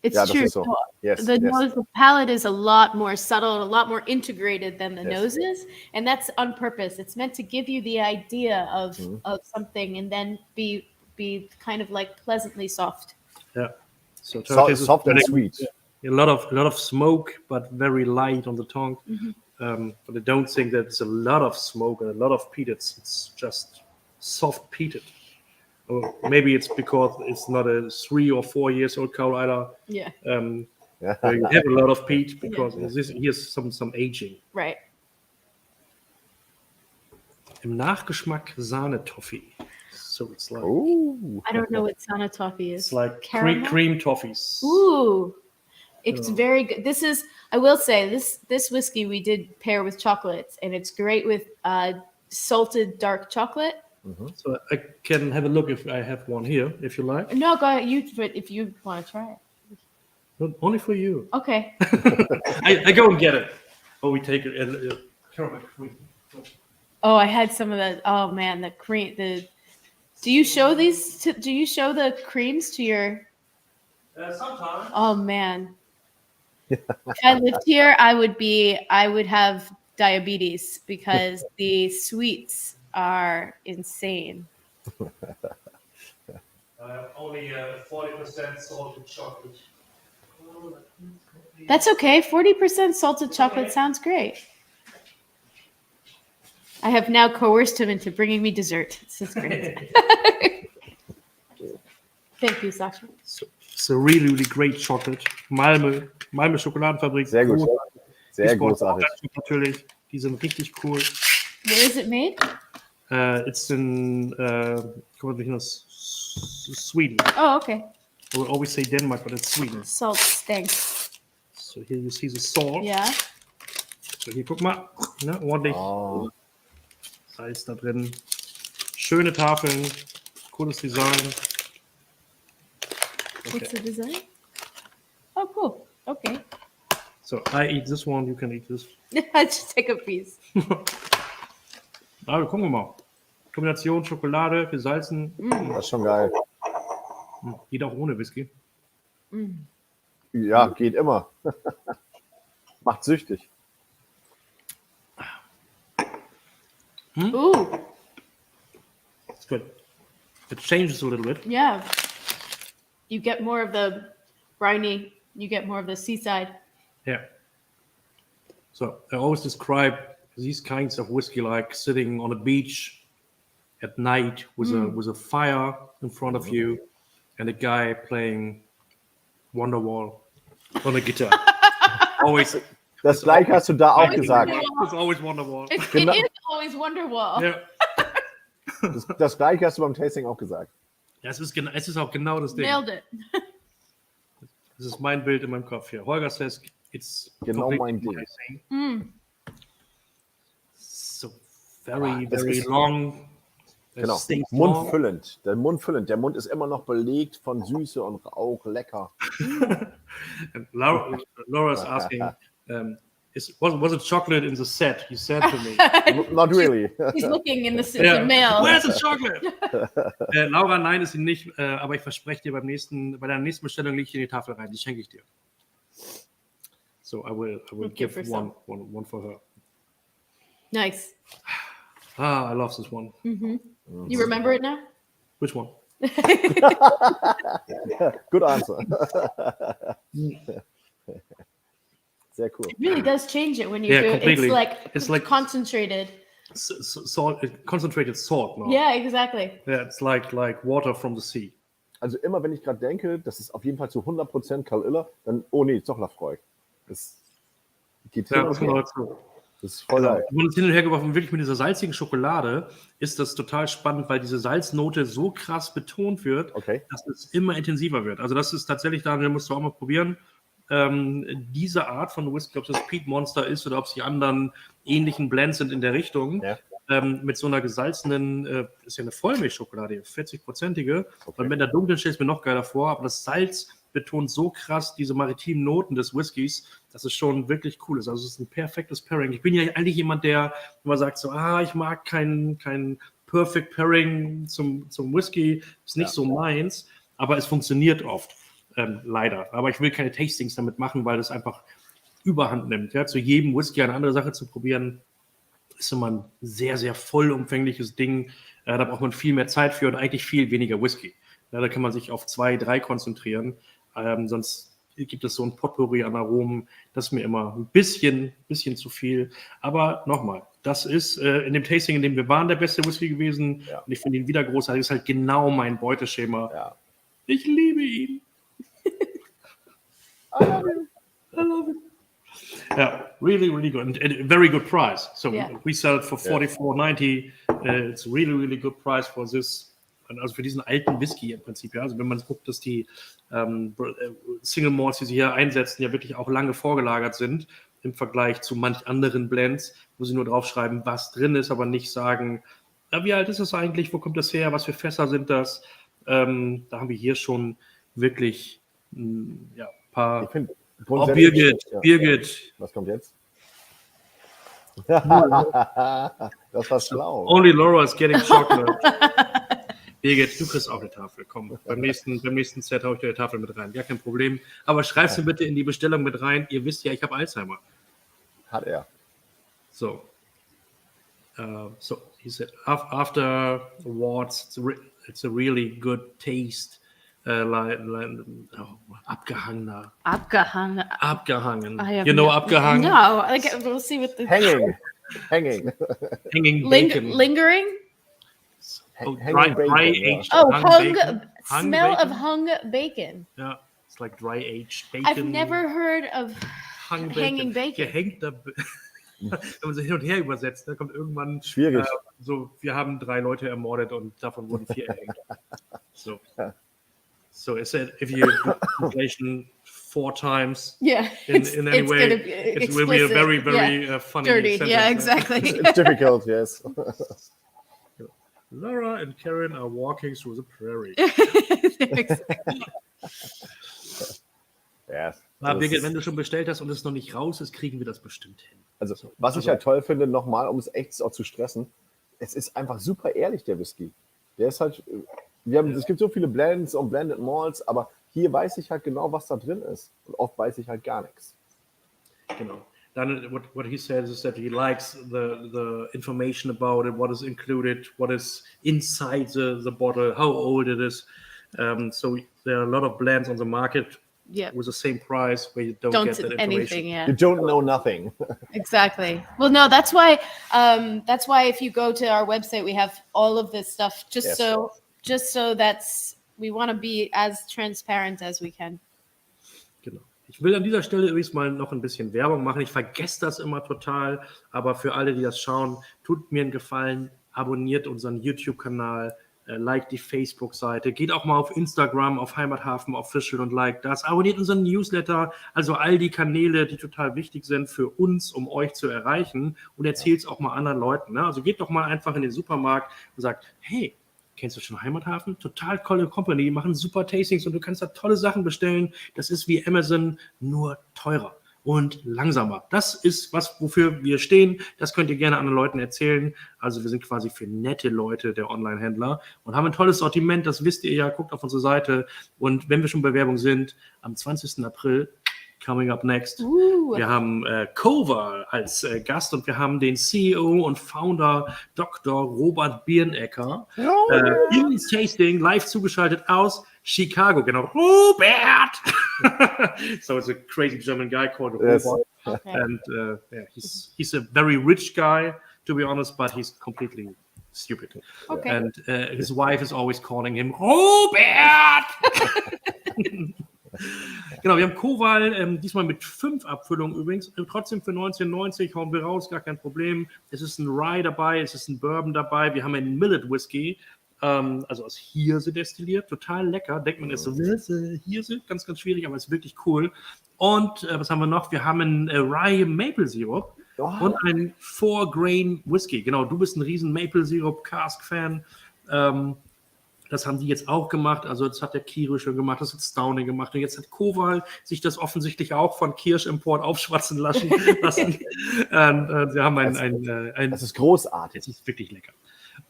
It's Yeah, das true. ist so. Yes, The yes. nose, the palate is a lot more subtle and a lot more integrated than the Yes. nose is, and that's on purpose. It's meant to give you the idea of something, and then be kind of like pleasantly soft. Yeah. So Soft and sweet. A lot of smoke, but very light on the tongue. But I don't think that it's a lot of smoke and a lot of peat. It's just soft peated. Or maybe it's because it's not a 3 or 4 years old cow either. Yeah. Where you have a lot of peat because here's some aging. Right. Im Nachgeschmack Sahne-Toffee. So it's like Ooh. I don't know what Sana toffee is. it's like Caramel? cream toffees. Ooh, it's Yeah. very good. This is, I will say, this whiskey we did pair with chocolates, and it's great with salted dark chocolate. So I can have a look if I have one here, if you like. No, go ahead. But if you want to try it, Not only for you. okay. I go and get it. Oh, we take it. Caramel cream. Oh, I had some of that. Oh man, the cream. Do you show these? Do you show the creams to your? Sometimes. Oh man. If I lived here, I would have diabetes because the sweets are insane. Only 40% salted chocolate. That's okay. 40% salted chocolate sounds great. I have now coerced him into bringing me dessert. This is great. Thank you, Sascha. So it's a really great chocolate. Malmö Schokoladenfabrik. Sehr gut. Sehr Die Sport- großartig. Natürlich. Die sind richtig cool. Where is it made? It's in Sweden. Oh, okay. I would always say Denmark, but it's Sweden. Salt stinks. So here you see the salt. Yeah. So hier guck mal, ne, ordentlich Oh. Salz da drin. Schöne Tafeln, cooles Design. What's the design? Oh, cool. Okay. So I eat this one, you can eat this. I just take a piece. Also gucken wir mal. Kombination Schokolade, gesalzen. Das ist schon geil. Geht auch ohne Whisky. Ja, geht immer. Macht süchtig. Ooh, It's good. It changes a little bit. yeah. You get more of the briny. You get more of the seaside. Yeah. So I always describe these kinds of whiskey like sitting on a beach at night with a fire in front of you and a guy playing Wonderwall on a guitar. Always. Das gleiche hast du da auch gesagt. It's always Wonderwall. It Genau. is always Wonderwall. Yeah. Das gleiche hast du beim Tasting auch gesagt. Ja, es ist auch genau das Ding. Nailed it. Das ist mein Bild in meinem Kopf hier. Holger says, it's Genau mein Ding. Mm. So very, das very ist- long. Genau. Stinks long. Mundfüllend. Der Mund ist immer noch belegt von Süße und auch lecker. And Laura's asking, was it chocolate in the set? You said to me. Not really. He's looking in the Yeah. mail. Where's the chocolate? Laura, nein, ist sie nicht, aber ich verspreche dir, bei deiner nächsten Bestellung lege ich dir in die Tafel rein, die schenke ich dir. So I will give give her one for her. Nice. I love this one. You remember it now? Which one? Good answer. Sehr cool. It really does change it when you Yeah, do it. completely. It's It's like- concentrated. Salt, concentrated salt now. Yeah, exactly. Yeah, it's like water from the sea. Also immer, wenn ich gerade denke, das ist auf jeden Fall zu 100% Karl Iller, dann, oh nee, doch Lafroy. Das geht hin Ja, und das kommt her. dazu. Das ist voll geil. Wenn man es hin und her geworfen, wirklich mit dieser salzigen Schokolade, ist das total spannend, weil diese Salznote so krass betont wird, Okay. dass es immer intensiver wird. Also das ist tatsächlich, Daniel, musst du auch mal probieren, diese Art von Whisky, ob es das Peat Monster ist oder ob es die anderen ähnlichen Blends sind in der Richtung, Ja. mit so einer gesalzenen, ist ja eine Vollmilchschokolade, 40-prozentige, Okay. und mit der dunklen stellt es mir noch geiler vor, aber das Salz betont so krass diese maritimen Noten des Whiskys, dass es schon wirklich cool ist. Also es ist ein perfektes Pairing. Ich bin ja eigentlich jemand, der immer sagt so, ich mag kein Perfect Pairing zum Whisky, ist nicht so meins, aber es funktioniert oft, leider. Aber ich will keine Tastings damit machen, weil das einfach Überhand nimmt. Ja? Zu jedem Whisky eine andere Sache zu probieren, ist immer ein sehr, sehr vollumfängliches Ding. Da braucht man viel mehr Zeit für und eigentlich viel weniger Whisky. Ja, da kann man sich auf 2, 3 konzentrieren. Sonst gibt es so ein Potpourri an Aromen. Das ist mir immer ein bisschen zu viel. Aber nochmal, das ist in dem Tasting, in dem wir waren, der beste Whisky gewesen. Ja. Und ich finde ihn wieder großartig. Das ist halt genau mein Beuteschema. Ja. Ich liebe ihn. I love it. Yeah, really, really good. And a very good price. So Yeah. we sell it for $44.90. It's really, really good price for this. Also für diesen alten Whisky im Prinzip. Ja. Also wenn man guckt, dass die Single Malts, die sie hier einsetzen, ja wirklich auch lange vorgelagert sind im Vergleich zu manch anderen Blends, wo sie nur draufschreiben, was drin ist, aber nicht sagen, wie alt ist es eigentlich, wo kommt das her, was für Fässer sind das? Da haben wir hier schon wirklich ein paar... Ich finde Oh, Birgit, ja. Birgit. Was kommt jetzt? Das war schlau. Only Laura is getting chocolate. Birgit, du kriegst auch eine Tafel. Komm, beim nächsten Set haue ich dir eine Tafel mit rein. Gar kein Problem. Aber schreib sie bitte in die Bestellung mit rein. Ihr wisst ja, ich habe Alzheimer. Hat er. So. So he said, after awards, it's a really good taste. Abgehangener. Abgehangen. You know abgehangen? No, like, we'll see what the Hanging. Hanging bacon. lingering. Oh, Hanging bacon, dry yeah. aged Oh, hung hung bacon. Hung smell bacon? of hung bacon. Yeah, it's like dry aged bacon. I've never heard of hung hanging bacon. Gehängter wenn man so hin und her übersetzt, dann kommt irgendwann Schwierig. so, wir haben 3 Leute ermordet und davon wurden 4 erhängt. So it said, if you do translation 4 times Yeah, in any way, gonna be it will be a explicit. very, Yeah. very funny Dirty. sentence. Yeah, exactly. It's difficult, yes. Laura and Karen are walking through the prairie. Yes. Birgit, wenn du schon bestellt hast und es noch nicht raus ist, kriegen wir das bestimmt hin. Also, was ich halt toll finde, nochmal, um es echt auch zu stressen, es ist einfach super ehrlich, der Whisky. Der ist halt, es gibt so viele Blends und Blended Malts, aber hier weiß ich halt genau, was da drin ist. Und oft weiß ich halt gar nichts. Genau. Then what he says is that he likes the information about it, what is included, what is inside the bottle, how old it is. So there are a lot of blends on the market Yeah. with the same price where you don't get that information. anything. Yeah. You don't know nothing. Exactly. Well, no, that's why if you go to our website, we have all of this stuff just so we want to be as transparent as we can. Genau. Ich will an dieser Stelle übrigens mal noch ein bisschen Werbung machen. Ich vergesse das immer total, aber für alle, die das schauen, tut mir einen Gefallen, abonniert unseren YouTube-Kanal, Like die Facebook-Seite, geht auch mal auf Instagram, auf Heimathafen Official und like das, abonniert unseren Newsletter, also all die Kanäle, die total wichtig sind für uns, um euch zu erreichen und erzählt es auch mal anderen Leuten. Ne? Also geht doch mal einfach in den Supermarkt und sagt, hey, kennst du schon Heimathafen? Total tolle Company, die machen super Tastings und du kannst da tolle Sachen bestellen. Das ist wie Amazon, nur teurer und langsamer. Das ist was, wofür wir stehen. Das könnt ihr gerne anderen Leuten erzählen. Also wir sind quasi für nette Leute der Online-Händler und haben ein tolles Sortiment. Das wisst ihr ja. Guckt auf unsere Seite. Und wenn wir schon bei Werbung sind, am 20. April, coming up next, wir haben Koval als Gast und wir haben den CEO und Founder Dr. Robert Birnecker im Tasting live zugeschaltet aus Chicago. Genau, Robert! So it's a crazy German guy called Robert. Okay. And he's a very rich guy, to be honest, but he's completely stupid. Okay. And his wife is always calling him Robert! Genau, wir haben Koval, diesmal mit 5 Abfüllungen übrigens, trotzdem für 19,90 hauen wir raus, gar kein Problem. Es ist ein Rye dabei, es ist ein Bourbon dabei, wir haben einen Millet Whisky, also aus Hirse destilliert, total lecker. Denkt man jetzt so, Hirse, ganz, ganz schwierig, aber ist wirklich cool. Und was haben wir noch? Wir haben einen Rye Maple Syrup und einen 4-Grain Whisky. Genau, du bist ein riesen Maple Syrup Cask-Fan. Das haben die jetzt auch gemacht, also das hat der Kiro schon gemacht, das hat Stauning gemacht und jetzt hat Koval sich das offensichtlich auch von Kirschimport aufschwatzen lassen. Sie haben das ist großartig. Das ist wirklich lecker.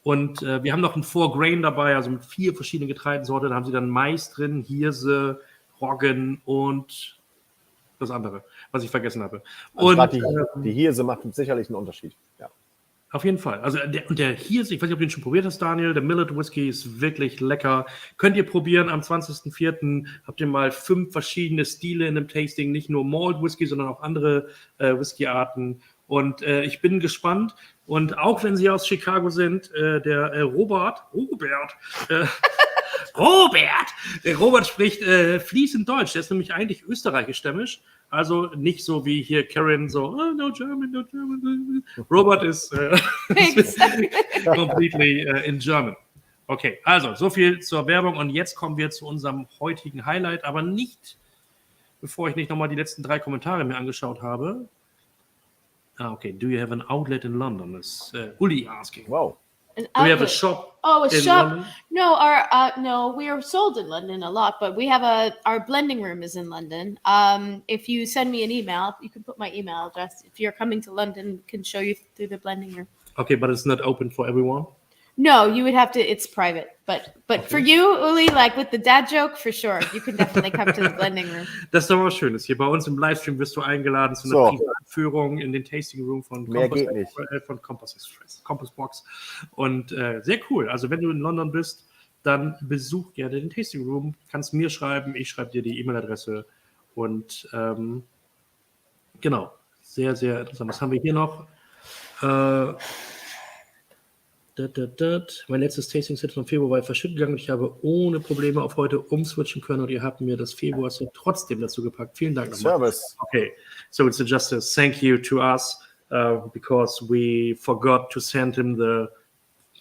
Und wir haben noch ein 4-Grain dabei, also mit 4 verschiedenen Getreidensorten. Da haben sie dann Mais drin, Hirse, Roggen und das andere, was ich vergessen habe. Also Und die Hirse macht sicherlich einen Unterschied. Ja. Auf jeden Fall. Also der Hirse, ich weiß nicht, ob du den schon probiert hast, Daniel, der Millet Whisky ist wirklich lecker. Könnt ihr probieren, am 20.04. habt ihr mal 5 verschiedene Stile in einem Tasting, nicht nur Malt Whisky, sondern auch andere Whiskyarten. Und ich bin gespannt. Und auch wenn sie aus Chicago sind, der Robert spricht fließend Deutsch. Der ist nämlich eigentlich österreichisch-stämmisch. Also nicht so wie hier Karen, so, oh, no German. Robert ist completely in German. Okay, also so viel zur Werbung. Und jetzt kommen wir zu unserem heutigen Highlight, aber nicht, bevor ich nicht nochmal die letzten 3 Kommentare mir angeschaut habe. Okay. Do you have an outlet in London? Is Uli asking. Wow. An Do we have a outlet. shop? Oh, a in shop. London? No, we are sold in London a lot, but we have our blending room is in London. If you send me an email, you can put my email address. If you're coming to London, can show you through the blending room. Okay, but it's not open for everyone? No, you would have to. It's private, but for you, Uli, like with the dad joke, for sure, you can definitely come to the blending room. Das ist doch was Schönes. Hier bei uns im Livestream wirst du eingeladen zu einer Privatführung in den Tasting Room von Compass Box. Und sehr cool. Also wenn du in London bist, dann besuch gerne den Tasting Room. Kannst mir schreiben, ich schreibe dir die E-Mail-Adresse. Und genau, sehr, sehr interessant. Was haben wir hier noch? Mein letztes Tasting-Set von Februar war verschüttet gegangen und ich habe ohne Probleme auf heute umswitchen können und ihr habt mir das Februar-Set trotzdem dazu gepackt. Vielen Dank nochmal. Service. Okay, so it's just a thank you to us because we forgot to send him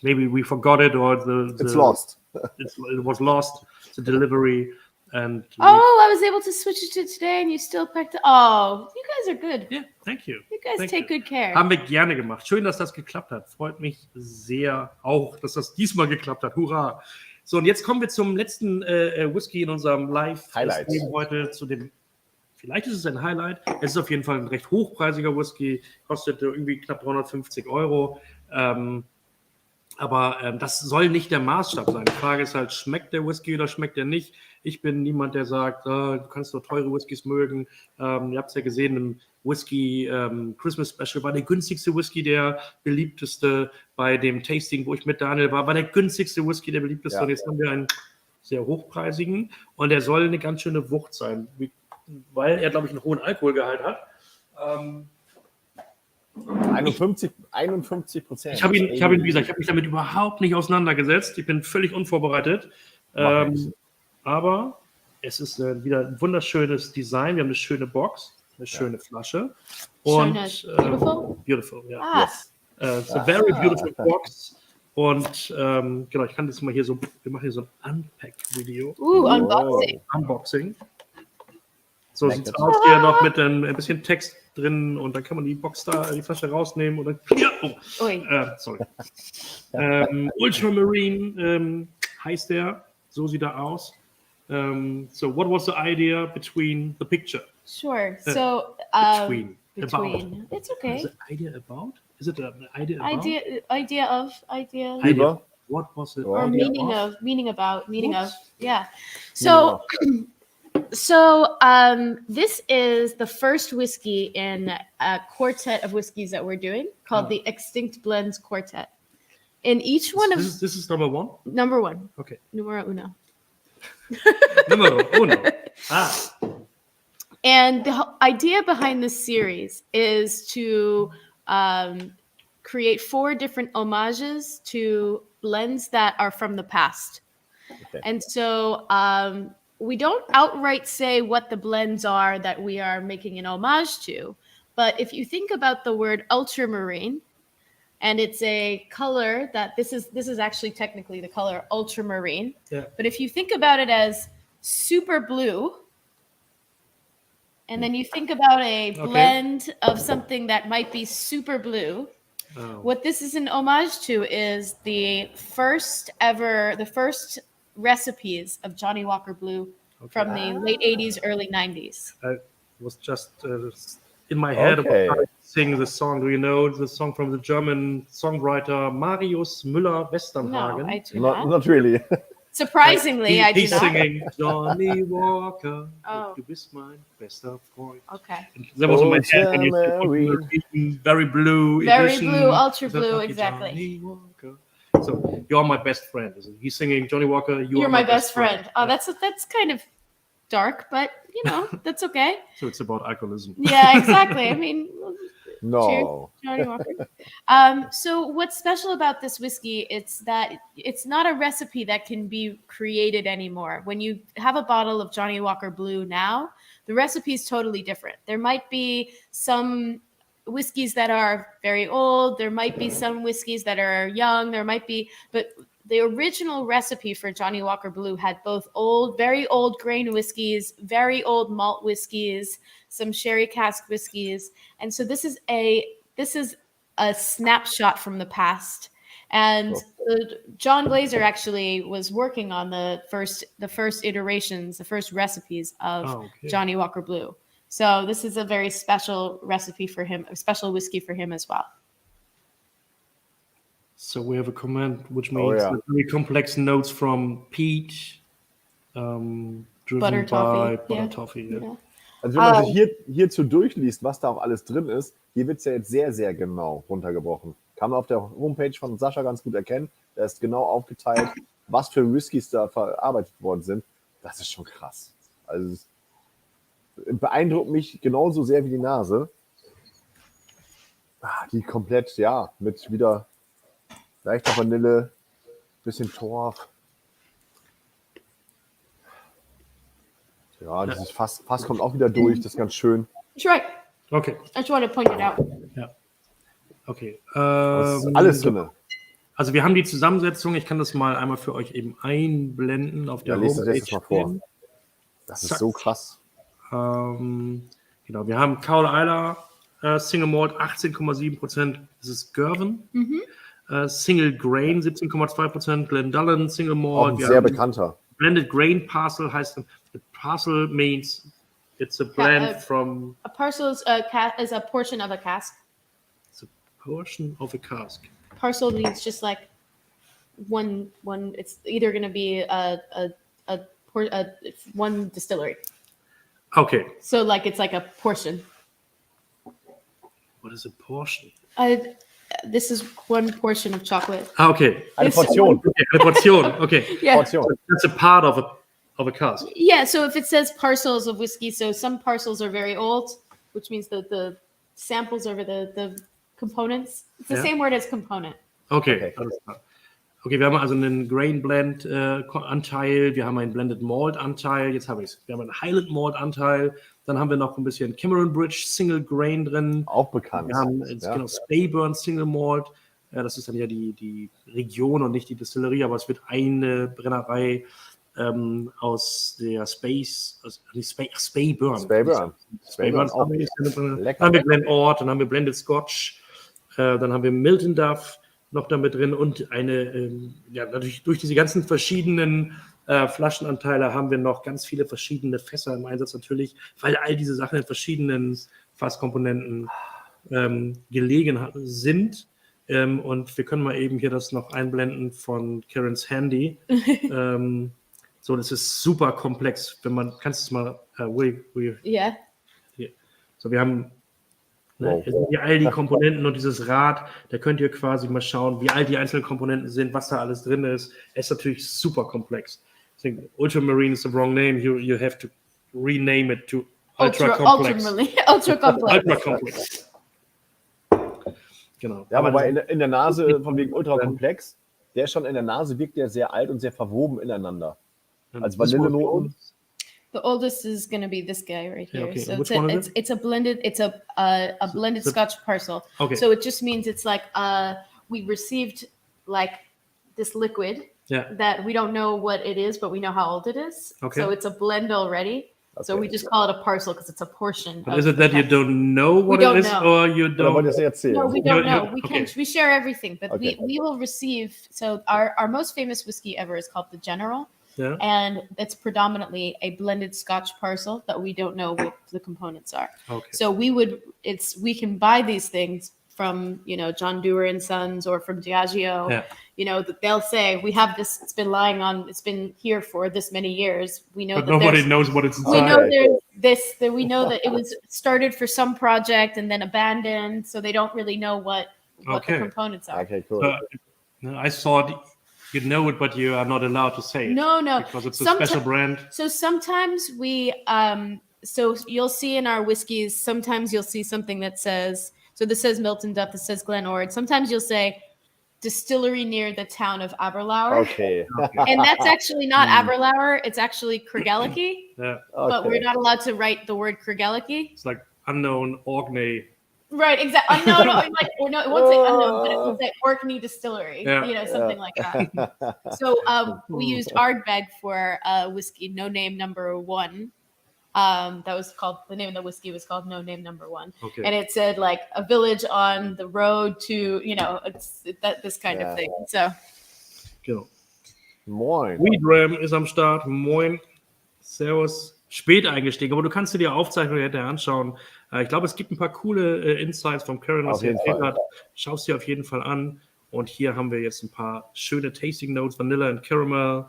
maybe we forgot it or It's lost. It was lost, the delivery. And I was able to switch it to today and you still picked it. Oh, you guys are good. Yeah, thank you. You guys take good care. Haben wir gerne gemacht. Schön, dass das geklappt hat. Freut mich sehr auch, dass das diesmal geklappt hat. Hurra! So, und jetzt kommen wir zum letzten Whisky in unserem Live-Stream heute, zu dem, vielleicht ist es ein Highlight. Es ist auf jeden Fall ein recht hochpreisiger Whisky, kostet irgendwie knapp 350 €. Aber das soll nicht der Maßstab sein. Die Frage ist halt, schmeckt der Whisky oder schmeckt er nicht? Ich bin niemand, der sagt, du kannst nur teure Whiskys mögen. Ihr habt es ja gesehen, im Whisky Christmas Special war der günstigste Whisky der beliebteste. Bei dem Tasting, wo ich mit Daniel war der günstigste Whisky der beliebteste. Ja. Und jetzt haben wir einen sehr hochpreisigen. Und er soll eine ganz schöne Wucht sein, weil er, glaube ich, einen hohen Alkoholgehalt hat. 51%. Ich habe ihn, wie gesagt, ich habe mich damit überhaupt nicht auseinandergesetzt. Ich bin völlig unvorbereitet. Aber es ist wieder ein wunderschönes Design. Wir haben eine schöne Box, eine schöne Flasche. Und Beautiful? Beautiful, ja. Ah. Yes. It's a very beautiful box. Und genau, ich kann das mal hier so, wir machen hier so ein Unpack-Video. Unboxing. Unboxing. So sieht es aus hier noch mit ein bisschen Text drin und dann kann man die Box da, die Flasche rausnehmen und dann, sorry. Ultramarine heißt der, so sieht er aus. So what was the idea between the picture? Sure. So Between. About. It's okay. Is it idea about? Is it an idea about? Idea of. Lieber. What was it? Or Idea meaning of? meaning about, meaning Oops. of. Yeah. So this is the first whiskey in a quartet of whiskeys that we're doing called the Extinct Blends Quartet. In each one of This is number one? number one. Okay. Numero uno. Numero uno. And the idea behind this series is to create 4 different homages to blends that are from the past. Okay. And so we don't outright say what the blends are that we are making an homage to. But if you think about the word ultramarine, and it's a color that this is actually technically the color ultramarine. Yeah. But if you think about it as super blue, and then you think about a blend of something that might be super blue. Oh. What this is an homage to is the first recipes of Johnny Walker Blue from the late 80s, early 90s. I was just in my head about sing the song. Do you know the song from the German songwriter Marius Müller-Westernhagen? No, I do not. Not really. Surprisingly, I do He's not. singing Johnny Walker, Oh. du bist mein bester Freund. Okay. And that was in my head when you said very blue Very edition. blue, ultra blue, Johnny exactly. Walker. So you're my best friend. He's singing Johnny Walker. You're my best friend. Oh, Yeah. that's kind of dark, but that's okay. So it's about alcoholism. Yeah, exactly. I mean, No. Johnny Walker. So what's special about this whiskey? It's that it's not a recipe that can be created anymore. When you have a bottle of Johnny Walker Blue now, the recipe is totally different. There might be some whiskeys that are very old. There might be some whiskeys that are young. But the original recipe for Johnny Walker Blue had both very old grain whiskeys, very old malt whiskeys, some sherry cask whiskeys. And so this is a snapshot from the past. And John Glaser actually was working on the first iterations, the first recipes of Johnny Walker Blue. So this is a very special recipe for him, a special whiskey for him as well. So we have a comment which means very complex notes from peach, driven Butter toffee, by butter toffee. Yeah. Also wenn man sich hierzu durchliest, was da auch alles drin ist, hier wird es ja jetzt sehr, sehr genau runtergebrochen. Kann man auf der Homepage von Sascha ganz gut erkennen. Da ist genau aufgeteilt, was für Whiskys da verarbeitet worden sind. Das ist schon krass. Also es beeindruckt mich genauso sehr wie die Nase. Die komplett, mit wieder leichter Vanille, bisschen Torf. Ja, dieses Fass kommt auch wieder durch, das ist ganz schön. That's right. Okay. I just want to point it out. Ja. Okay. Das ist alles drin. Also wir haben die Zusammensetzung. Ich kann das mal einmal für euch eben einblenden auf der lest Homepage. das mal vor. Das ist so krass. Genau, wir haben Kaul Isla, Single Malt 18,7%. Das ist Girvan. Single Grain 17,2%. Glendullan Single Malt. Auch ein sehr bekannter. Blended Grain Parcel heißt, the parcel means it's a blend from... A parcel is a portion of a cask. It's a portion of a cask. Parcel means just like one. It's either going to be one distillery. Okay. So like it's like a portion. What is a portion? This is one portion of chocolate. Okay. Eine Portion. Okay, eine Portion. Okay. Yeah. Portion. That's a part of a cask. Yeah. So if it says parcels of whiskey, so some parcels are very old, which means that the samples over the components. It's the same word as component. Okay. Alles klar. Okay, wir haben also einen Grain Blend Anteil, wir haben einen Blended Malt Anteil, jetzt habe ich es. Wir haben einen Highland Malt Anteil, dann haben wir noch ein bisschen Cameron Bridge Single Grain drin. Auch bekannt. Wir haben genau Speyburn Single Malt, Das ist dann ja die Region und nicht die Distillerie, aber es wird eine Brennerei aus der Speyburn. Speyburn auch. Dann haben wir Glenort, dann haben wir Blended Scotch, dann haben wir Milton Duff noch damit drin und natürlich durch diese ganzen verschiedenen Flaschenanteile haben wir noch ganz viele verschiedene Fässer im Einsatz natürlich, weil all diese Sachen in verschiedenen Fasskomponenten gelegen sind. Und wir können mal eben hier das noch einblenden von Karens Handy. So, das ist super komplex. Kannst du es mal, Yeah. So, wir haben hier sind hier all die Komponenten und dieses Rad, da könnt ihr quasi mal schauen, wie all die einzelnen Komponenten sind, was da alles drin ist. Es ist natürlich super komplex. I think Ultramarine is the wrong name. You have to rename it to Ultra Complex. Ultra Complex. Ultra Complex. Genau. Ja, wobei in der Nase, von wegen ultrakomplex, der schon in der Nase wirkt ja sehr alt und sehr verwoben ineinander. Als Vanillenoten. The oldest is going to be this guy right here. Okay. So Which one is it? it's a blended blended Scotch parcel. Okay. So it just means it's like we received like this liquid that we don't know what it is, but we know how old it is. Okay. So it's a blend already. Okay. So we just call it a parcel because it's a portion. But is it that you don't know what it is, or you Oder don't? wollt ihr es erzählen? No, we don't know. Okay. We share everything, but Okay. we will receive. So our most famous whiskey ever is called the General. Yeah. And it's predominantly a blended Scotch parcel that we don't know what the components are. Okay. So we can buy these things from, John Dewar and Sons or from Diageo. Yeah. They'll say, we have this, it's been here for this many years. We know But that nobody knows what it's we inside. know there's this, that we know that it was started for some project and then abandoned. So they don't really know what Okay. the components are. Okay, cool. I thought you know it, but you are not allowed to say it. No. Because it's a special brand. So sometimes so you'll see in our whiskeys, sometimes you'll see something that says, so this says Milton Duff, this says Glenord. Sometimes you'll say distillery near the town of Aberlour. Okay. And that's actually not Aberlour, it's actually Craigellachie. Yeah. But we're not allowed to write the word Craigellachie. It's like unknown Orkney. Right, exactly. No, it won't say unknown, but it will say Orkney Distillery, something like that. So we used Ardbeg for whiskey, No Name Number 1. That was called, the name of the whiskey was called No Name Number 1. Okay. And it said like a village on the road to, this kind of thing. So. Genau. Moin. Weedram ist am Start. Moin. Servus. Spät eingestiegen, aber du kannst dir die Aufzeichnung hinterher anschauen. Ich glaube, es gibt ein paar coole Insights vom Karen, was er erzählt hat. Schau es dir auf jeden Fall an. Und hier haben wir jetzt ein paar schöne Tasting Notes, Vanilla and Caramel,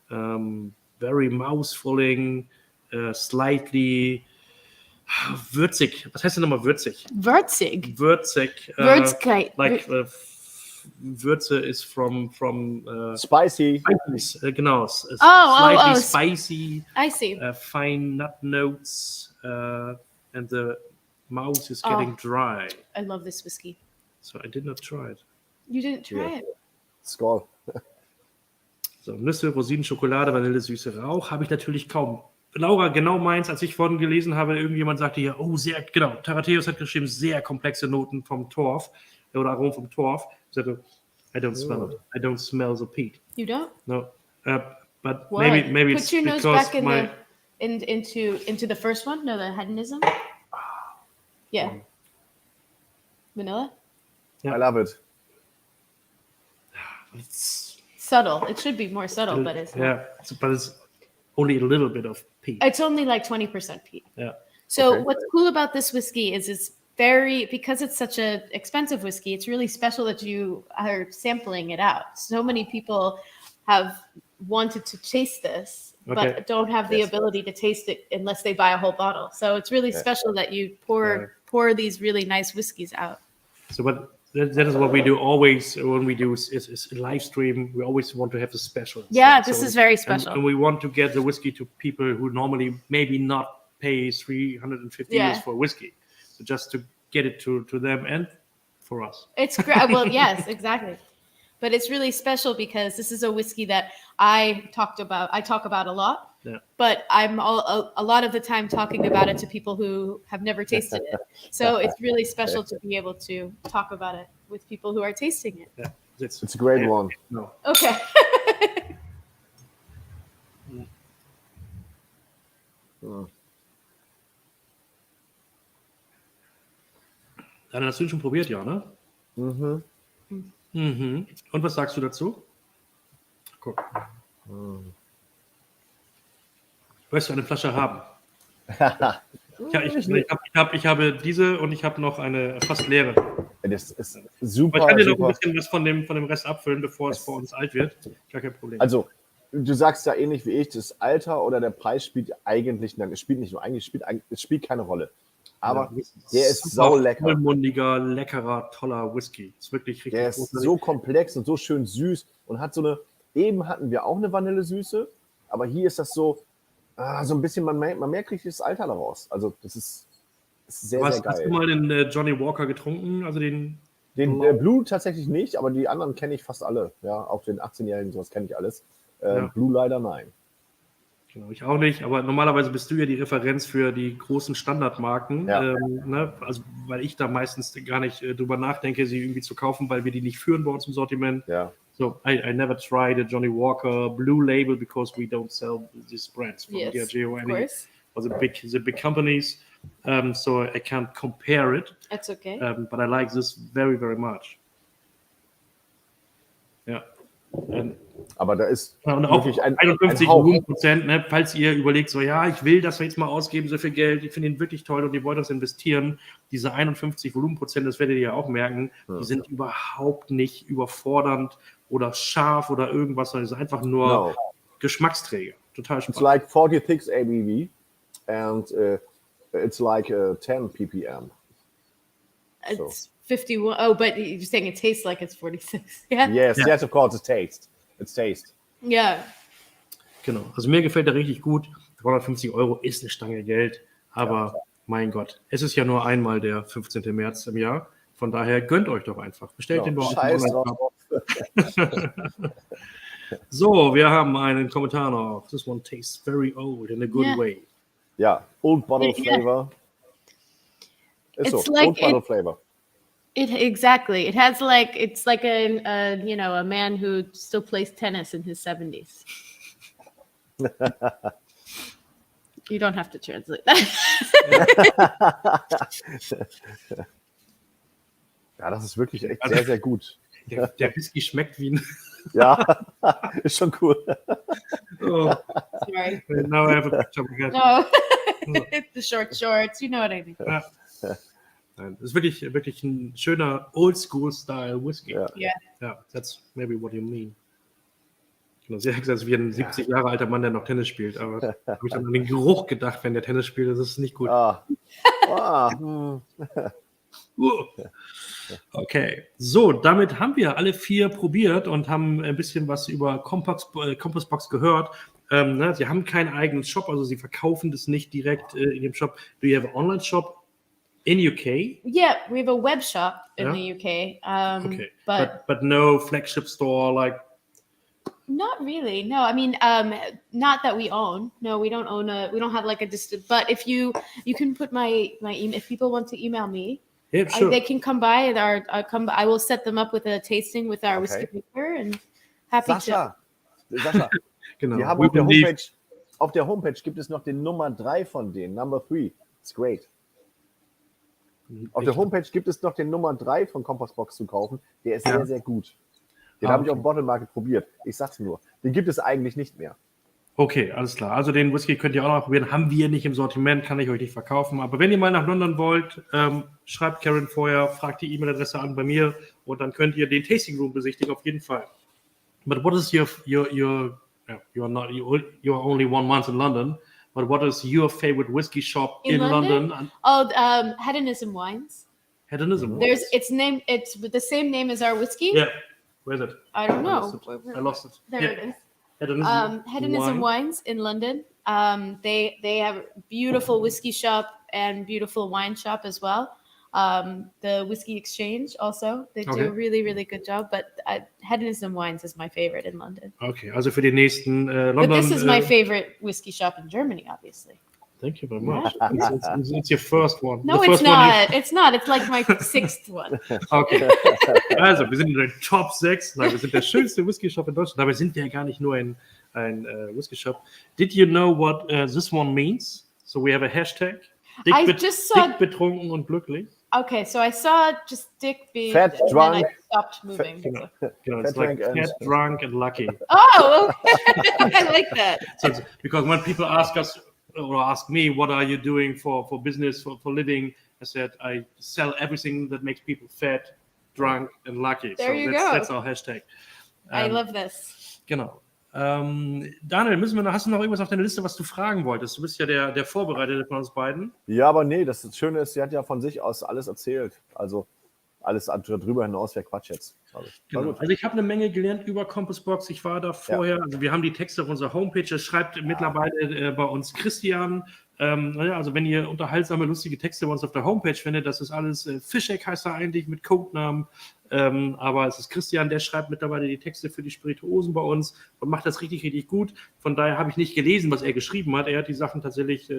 very mouthfulling, slightly würzig. Was heißt denn nochmal würzig? Würzig. Würzig. Würzigkeit. Like Würze is from Spicy. genau. Slightly spicy. I see. Fine nut notes, and the mouth is getting dry. I love this whiskey. So I did not try it. You didn't try it. Skål. So, Nüsse, Rosinen, Schokolade, Vanille, süße Rauch habe ich natürlich kaum. Laura, genau meins, als ich vorhin gelesen habe, irgendjemand sagte hier, Taratheus hat geschrieben, sehr komplexe Noten vom Torf oder Aromen vom Torf. Ich sagte, I don't smell it. I don't smell the peat. You don't? No. But Why? maybe Put it's your nose because back into the first one. No, the hedonism. Yeah. Vanilla. I love it. It's Subtle. It should be more subtle, but it's not. but it's only a little bit of peat. It's only like 20% peat. Yeah. So Okay. what's cool about this whiskey is it's because it's such an expensive whiskey, it's really special that you are sampling it out. So many people have wanted to taste this, but don't have the ability to taste it unless they buy a whole bottle. So it's really special that you pour these really nice whiskeys out. So that is what we do always when we do is live stream. We always want to have the special. Yeah, this is very special. And we want to get the whiskey to people who normally maybe not pay 350 euros for whiskey. So just to get it to them and for us. It's great. Well, yes, exactly. But it's really special because this is a whiskey that I talk about a lot. Yeah. But I'm a lot of the time talking about it to people who have never tasted it. So it's really special to be able to talk about it with people who are tasting it. Yeah, It's a great one. No. Okay. Dann hast du ihn schon probiert, ja, ne? Mhm. Mhm. Und was sagst du dazu? Guck. Möchtest du eine Flasche haben? Ich habe diese und ich habe noch eine fast leere. Das ist Aber super. ich kann dir noch super. ein bisschen was von dem Rest abfüllen, bevor es bei uns alt wird. Gar kein Problem. Also, du sagst ja ähnlich wie ich, das Alter oder der Preis spielt eigentlich, nein, es spielt nicht nur eigentlich, es spielt keine Rolle. Aber der ist sau lecker. Vollmundiger, leckerer, toller Whisky. Ist wirklich richtig Der ist großartig. so komplex und so schön süß und hat so eine, eben hatten wir auch eine Vanillesüße, aber hier ist das so ein bisschen, man merkt richtig das Alter daraus. Also das ist sehr, sehr geil. Hast du mal den Johnny Walker getrunken? Also den Blue tatsächlich nicht, aber die anderen kenne ich fast alle. Ja, auch den 18-Jährigen, sowas kenne ich alles. Blue leider nein. Genau, ich auch nicht, aber normalerweise bist du ja die Referenz für die großen Standardmarken, Ja. Ne? Also weil ich da meistens gar nicht drüber nachdenke, sie irgendwie zu kaufen, weil wir die nicht führen bei uns im Sortiment. Ja. So I never tried a Johnny Walker Blue Label because we don't sell these brands from Yes, Diageo or of any course. or the big companies. So I can't compare it, That's okay. but I like this very, very much. Ja. Aber da ist Und auch wirklich ein 51 Hauch. Volumenprozent, ne, falls ihr überlegt, so ja, ich will das jetzt mal ausgeben, so viel Geld, ich finde ihn wirklich toll und ihr wollt das investieren, diese 51 Volumenprozent, das werdet ihr ja auch merken, die sind überhaupt nicht überfordernd oder scharf oder irgendwas, sondern die sind einfach nur Geschmacksträger. Total It's spannend. like 46 ABV and it's like 10 ppm. It's 51. Oh, but you're saying it tastes like it's 46. Yeah. Yes, of course, it's taste. Yeah. Genau, also mir gefällt der richtig gut. 350 € ist eine Stange Geld, aber mein Gott, es ist ja nur einmal der 15. März im Jahr. Von daher gönnt euch doch einfach. Bestellt den bei uns. Scheiß drauf. So, wir haben einen Kommentar noch. This one tastes very old in a good way. Ja, old bottle flavor. Ist It's so, like old bottle flavor. Exactly. It has like it's like a man who still plays tennis in his 70s. You don't have to translate that. Ja, das ist wirklich echt sehr, sehr gut. Der Whisky schmeckt wie ein... Ja, ist schon cool. Oh, Sorry. now I have a picture again. No. The short shorts. You know what I mean. Ja. Nein, das ist wirklich ein schöner Oldschool-Style Whisky. Ja. Yeah. Ja, that's maybe what you mean. Genau, sie hat gesagt, es ist wie ein 70 Jahre alter Mann, der noch Tennis spielt. Aber da habe ich dann an den Geruch gedacht, wenn der Tennis spielt, das ist nicht gut. Okay, so, damit haben wir alle 4 probiert und haben ein bisschen was über Compassbox gehört. Ne, sie haben keinen eigenen Shop, also sie verkaufen das nicht direkt in ihrem Shop. Do you have an online shop in UK? Yeah, we have a web shop in Yeah? the UK. Okay, But but no flagship store like... not really. No, I mean, not that we own. No, we don't own we don't have like a distant. But if you can put my email. If people want to email me, Yeah, sure. they can come by and I will set them up with a tasting with our whiskey maker and happy Sascha, Genau. wir haben We auf der believe- Homepage, auf der Homepage gibt es noch den Nummer 3 von denen, Number 3. It's great. Auf der Homepage gibt es noch den Nummer 3 von Compassbox zu kaufen. Der ist sehr, sehr gut. Den habe ich auf dem Bottle Market probiert. Ich sag's nur. Den gibt es eigentlich nicht mehr. Okay, alles klar. Also den Whisky könnt ihr auch noch probieren. Haben wir nicht im Sortiment, kann ich euch nicht verkaufen. Aber wenn ihr mal nach London wollt, schreibt Karen vorher, fragt die E-Mail-Adresse an bei mir und dann könnt ihr den Tasting Room besichtigen, auf jeden Fall. But what is you're only 1 month in London, but what is your favorite whiskey shop in London? Oh, Hedonism Wines. Hedonism. It's with the same name as our whiskey. Yeah. Where is it? I don't know. I lost it. There it is. Hedonism, Hedonism Wines in London. They have a beautiful whiskey shop and beautiful wine shop as well. The Whiskey Exchange also. They do a really, really good job. But Hedonism Wines is my favorite in London. Okay, also für den nächsten London. But this is my favorite whiskey shop in Germany, obviously. Thank you very much. It's your first one. No, The it's first one not. It's not. It's like my sixth one. Okay. Also, wir sind in den Top 6. Wir sind der schönste Whisky-Shop in Deutschland. Dabei sind wir ja gar nicht nur ein Whisky-Shop. Did you know what this one means? So we have a hashtag. Dick betrunken und glücklich. Okay, so I saw just Dick being Fat, and drunk. then I stopped moving. Genau, it's Fat, like drunk, fat, drunk and lucky. Oh, okay. I like that. So because when people ask us or ask me, what are you doing for business, for living? I said, I sell everything that makes people fat, drunk and lucky. There you go. That's our hashtag. I love this. Genau. Daniel, hast du noch irgendwas auf deiner Liste, was du fragen wolltest? Du bist ja der Vorbereitete von uns beiden. Ja, aber nee, das Schöne ist, sie hat ja von sich aus alles erzählt. Also alles darüber hinaus wäre Quatsch jetzt. Genau. Also ich habe eine Menge gelernt über Compassbox. Ich war da vorher, also wir haben die Texte auf unserer Homepage, es schreibt mittlerweile bei uns Christian. Also wenn ihr unterhaltsame, lustige Texte bei uns auf der Homepage findet, das ist alles, Fischek heißt er eigentlich mit Codenamen, aber es ist Christian, der schreibt mittlerweile die Texte für die Spirituosen bei uns und macht das richtig, richtig gut. Von daher habe ich nicht gelesen, was er geschrieben hat. Er hat die Sachen tatsächlich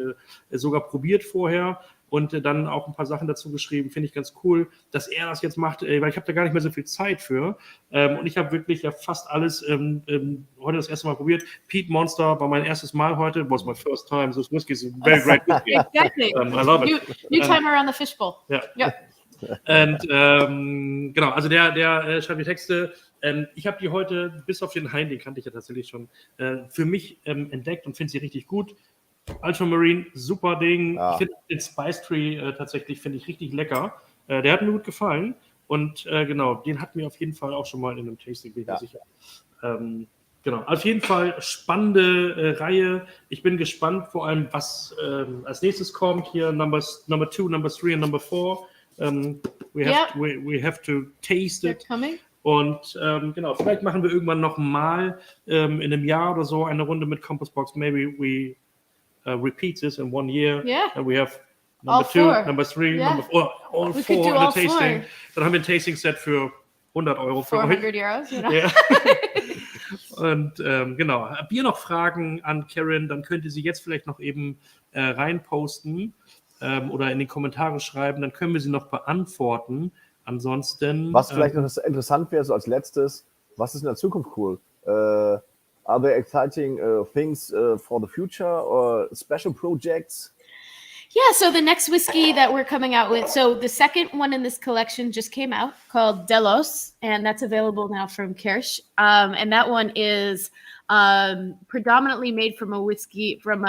sogar probiert vorher und dann auch ein paar Sachen dazu geschrieben. Finde ich ganz cool, dass er das jetzt macht, weil ich habe da gar nicht mehr so viel Zeit für. Und ich habe wirklich ja fast alles heute das erste Mal probiert. Peat Monster war mein erstes Mal heute. Was my first time. So whisky is very great whisky. Exactly. I love it. New time around the fishbowl. Ja. Yep. Und genau, also der schreibt die Texte. Ich habe die heute, bis auf den Hein, den kannte ich ja tatsächlich schon, für mich entdeckt und finde sie richtig gut. Ultramarine, super Ding. Ja. Ich finde den Spice Tree tatsächlich, finde ich richtig lecker. Der hat mir gut gefallen. Und genau, den hatten wir auf jeden Fall auch schon mal in einem Tasting, bin ich mir sicher. Genau, auf jeden Fall spannende Reihe. Ich bin gespannt, vor allem, was als nächstes kommt. Hier Number 2, Number 3 und Number 4. We have to taste it. Und genau, vielleicht machen wir irgendwann noch mal in einem Jahr oder so eine Runde mit Compassbox. Maybe we repeat this in 1 year. Yeah. And we have Number 2, Number 3, Number 4, all 4 in the tasting. Dann haben wir ein Tasting-Set für 100 Euro für euch. 400 Euros, you know? Ja. Und genau, habt ihr noch Fragen an Karen, dann könnt ihr sie jetzt vielleicht noch eben reinposten oder in die Kommentare schreiben, dann können wir sie noch beantworten. Ansonsten... Was vielleicht noch interessant wäre, so als letztes, was ist in der Zukunft cool? Are there exciting things for the future or special projects? Yeah, so the next whiskey that we're coming out with, so the second one in this collection just came out called Delos, and that's available now from Kirsch. And that one is predominantly made from a whiskey from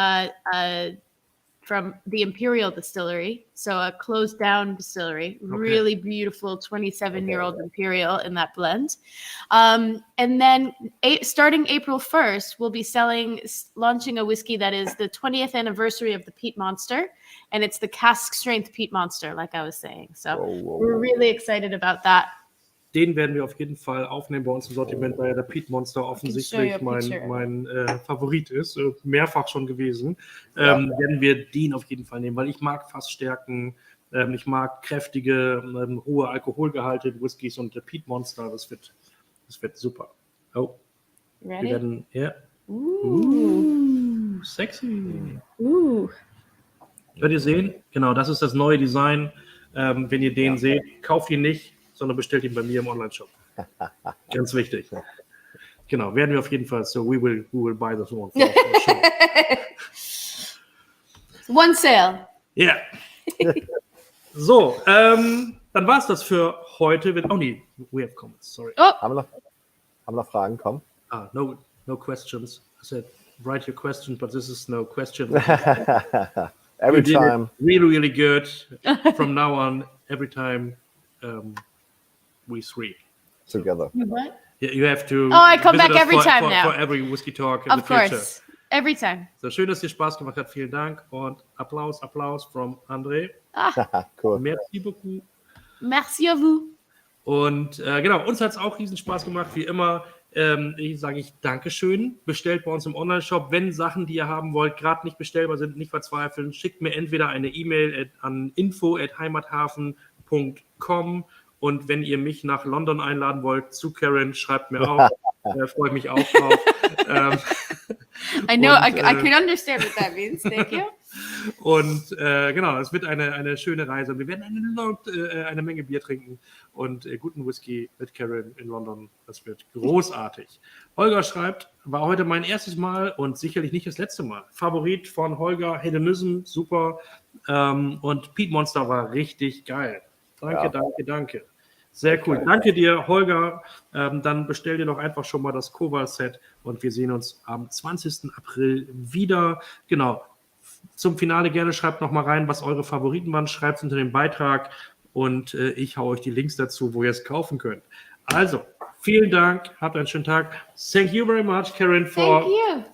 the Imperial Distillery, so a closed down distillery, really beautiful 27-year-old Imperial in that blend. And then starting April 1st, we'll be launching a whiskey that is the 20th anniversary of the Peat Monster, and it's the cask strength Peat Monster, like I was saying. So we're really excited about that. Den werden wir auf jeden Fall aufnehmen bei uns im Sortiment, weil der Peat Monster offensichtlich mein Favorit ist, mehrfach schon gewesen. Werden wir den auf jeden Fall nehmen, weil ich mag Fassstärken, ich mag kräftige, hohe Alkoholgehalte in Whiskys und der Peat Monster, das wird super. Oh, Ready? Wir werden, ja. Sexy. Könnt ihr sehen? Genau, das ist das neue Design. Wenn ihr den seht, kauft ihn nicht, sondern bestellt ihn bei mir im Online-Shop. Ganz wichtig. Genau, werden wir auf jeden Fall. So we will buy this one. One sale. Ja. Yeah. So, dann war es das für heute. Oh nee, we have comments, sorry. Oh. Haben wir noch Fragen? Komm. No questions. I said, write your question, but this is no question. Every time. Really, really good. From now on, every time we three. Together. What? Yeah, you have to. Oh, I come back every time now. For every whiskey talk in of the future. Course. Every time. So schön, dass dir Spaß gemacht hat. Vielen Dank und Applaus from André. Cool. Merci beaucoup. Merci à vous. Und genau, uns hat es auch riesen Spaß gemacht, wie immer. Sage ich Dankeschön. Bestellt bei uns im Online-Shop. Wenn Sachen, die ihr haben wollt, gerade nicht bestellbar sind, nicht verzweifeln, schickt mir entweder eine E-Mail an info@heimathafen.com und wenn ihr mich nach London einladen wollt, zu Karen, schreibt mir auch. Freue mich auch drauf. I know, I can understand what that means. Thank you. Und genau, es wird eine schöne Reise. Wir werden eine Menge Bier trinken und guten Whisky mit Karen in London. Das wird großartig. Holger schreibt, war heute mein erstes Mal und sicherlich nicht das letzte Mal. Favorit von Holger, Hedonism, super. Und Pete Monster war richtig geil. Danke. Sehr cool. Danke dir, Holger. Dann bestell dir doch einfach schon mal das Koval-Set und wir sehen uns am 20. April wieder. Genau. Zum Finale gerne schreibt noch mal rein, was eure Favoriten waren. Schreibt es unter dem Beitrag und ich hau euch die Links dazu, wo ihr es kaufen könnt. Also, vielen Dank. Habt einen schönen Tag. Thank you very much, Karen, for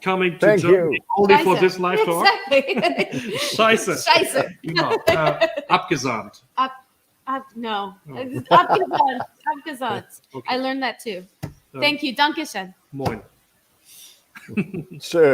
coming to Germany. Only for this live talk. Exactly. Scheiße. Genau. Abgesahnt. No. Abgesagt. Okay. I learned that too. Thank you. Dankeschön. Moin. Schön.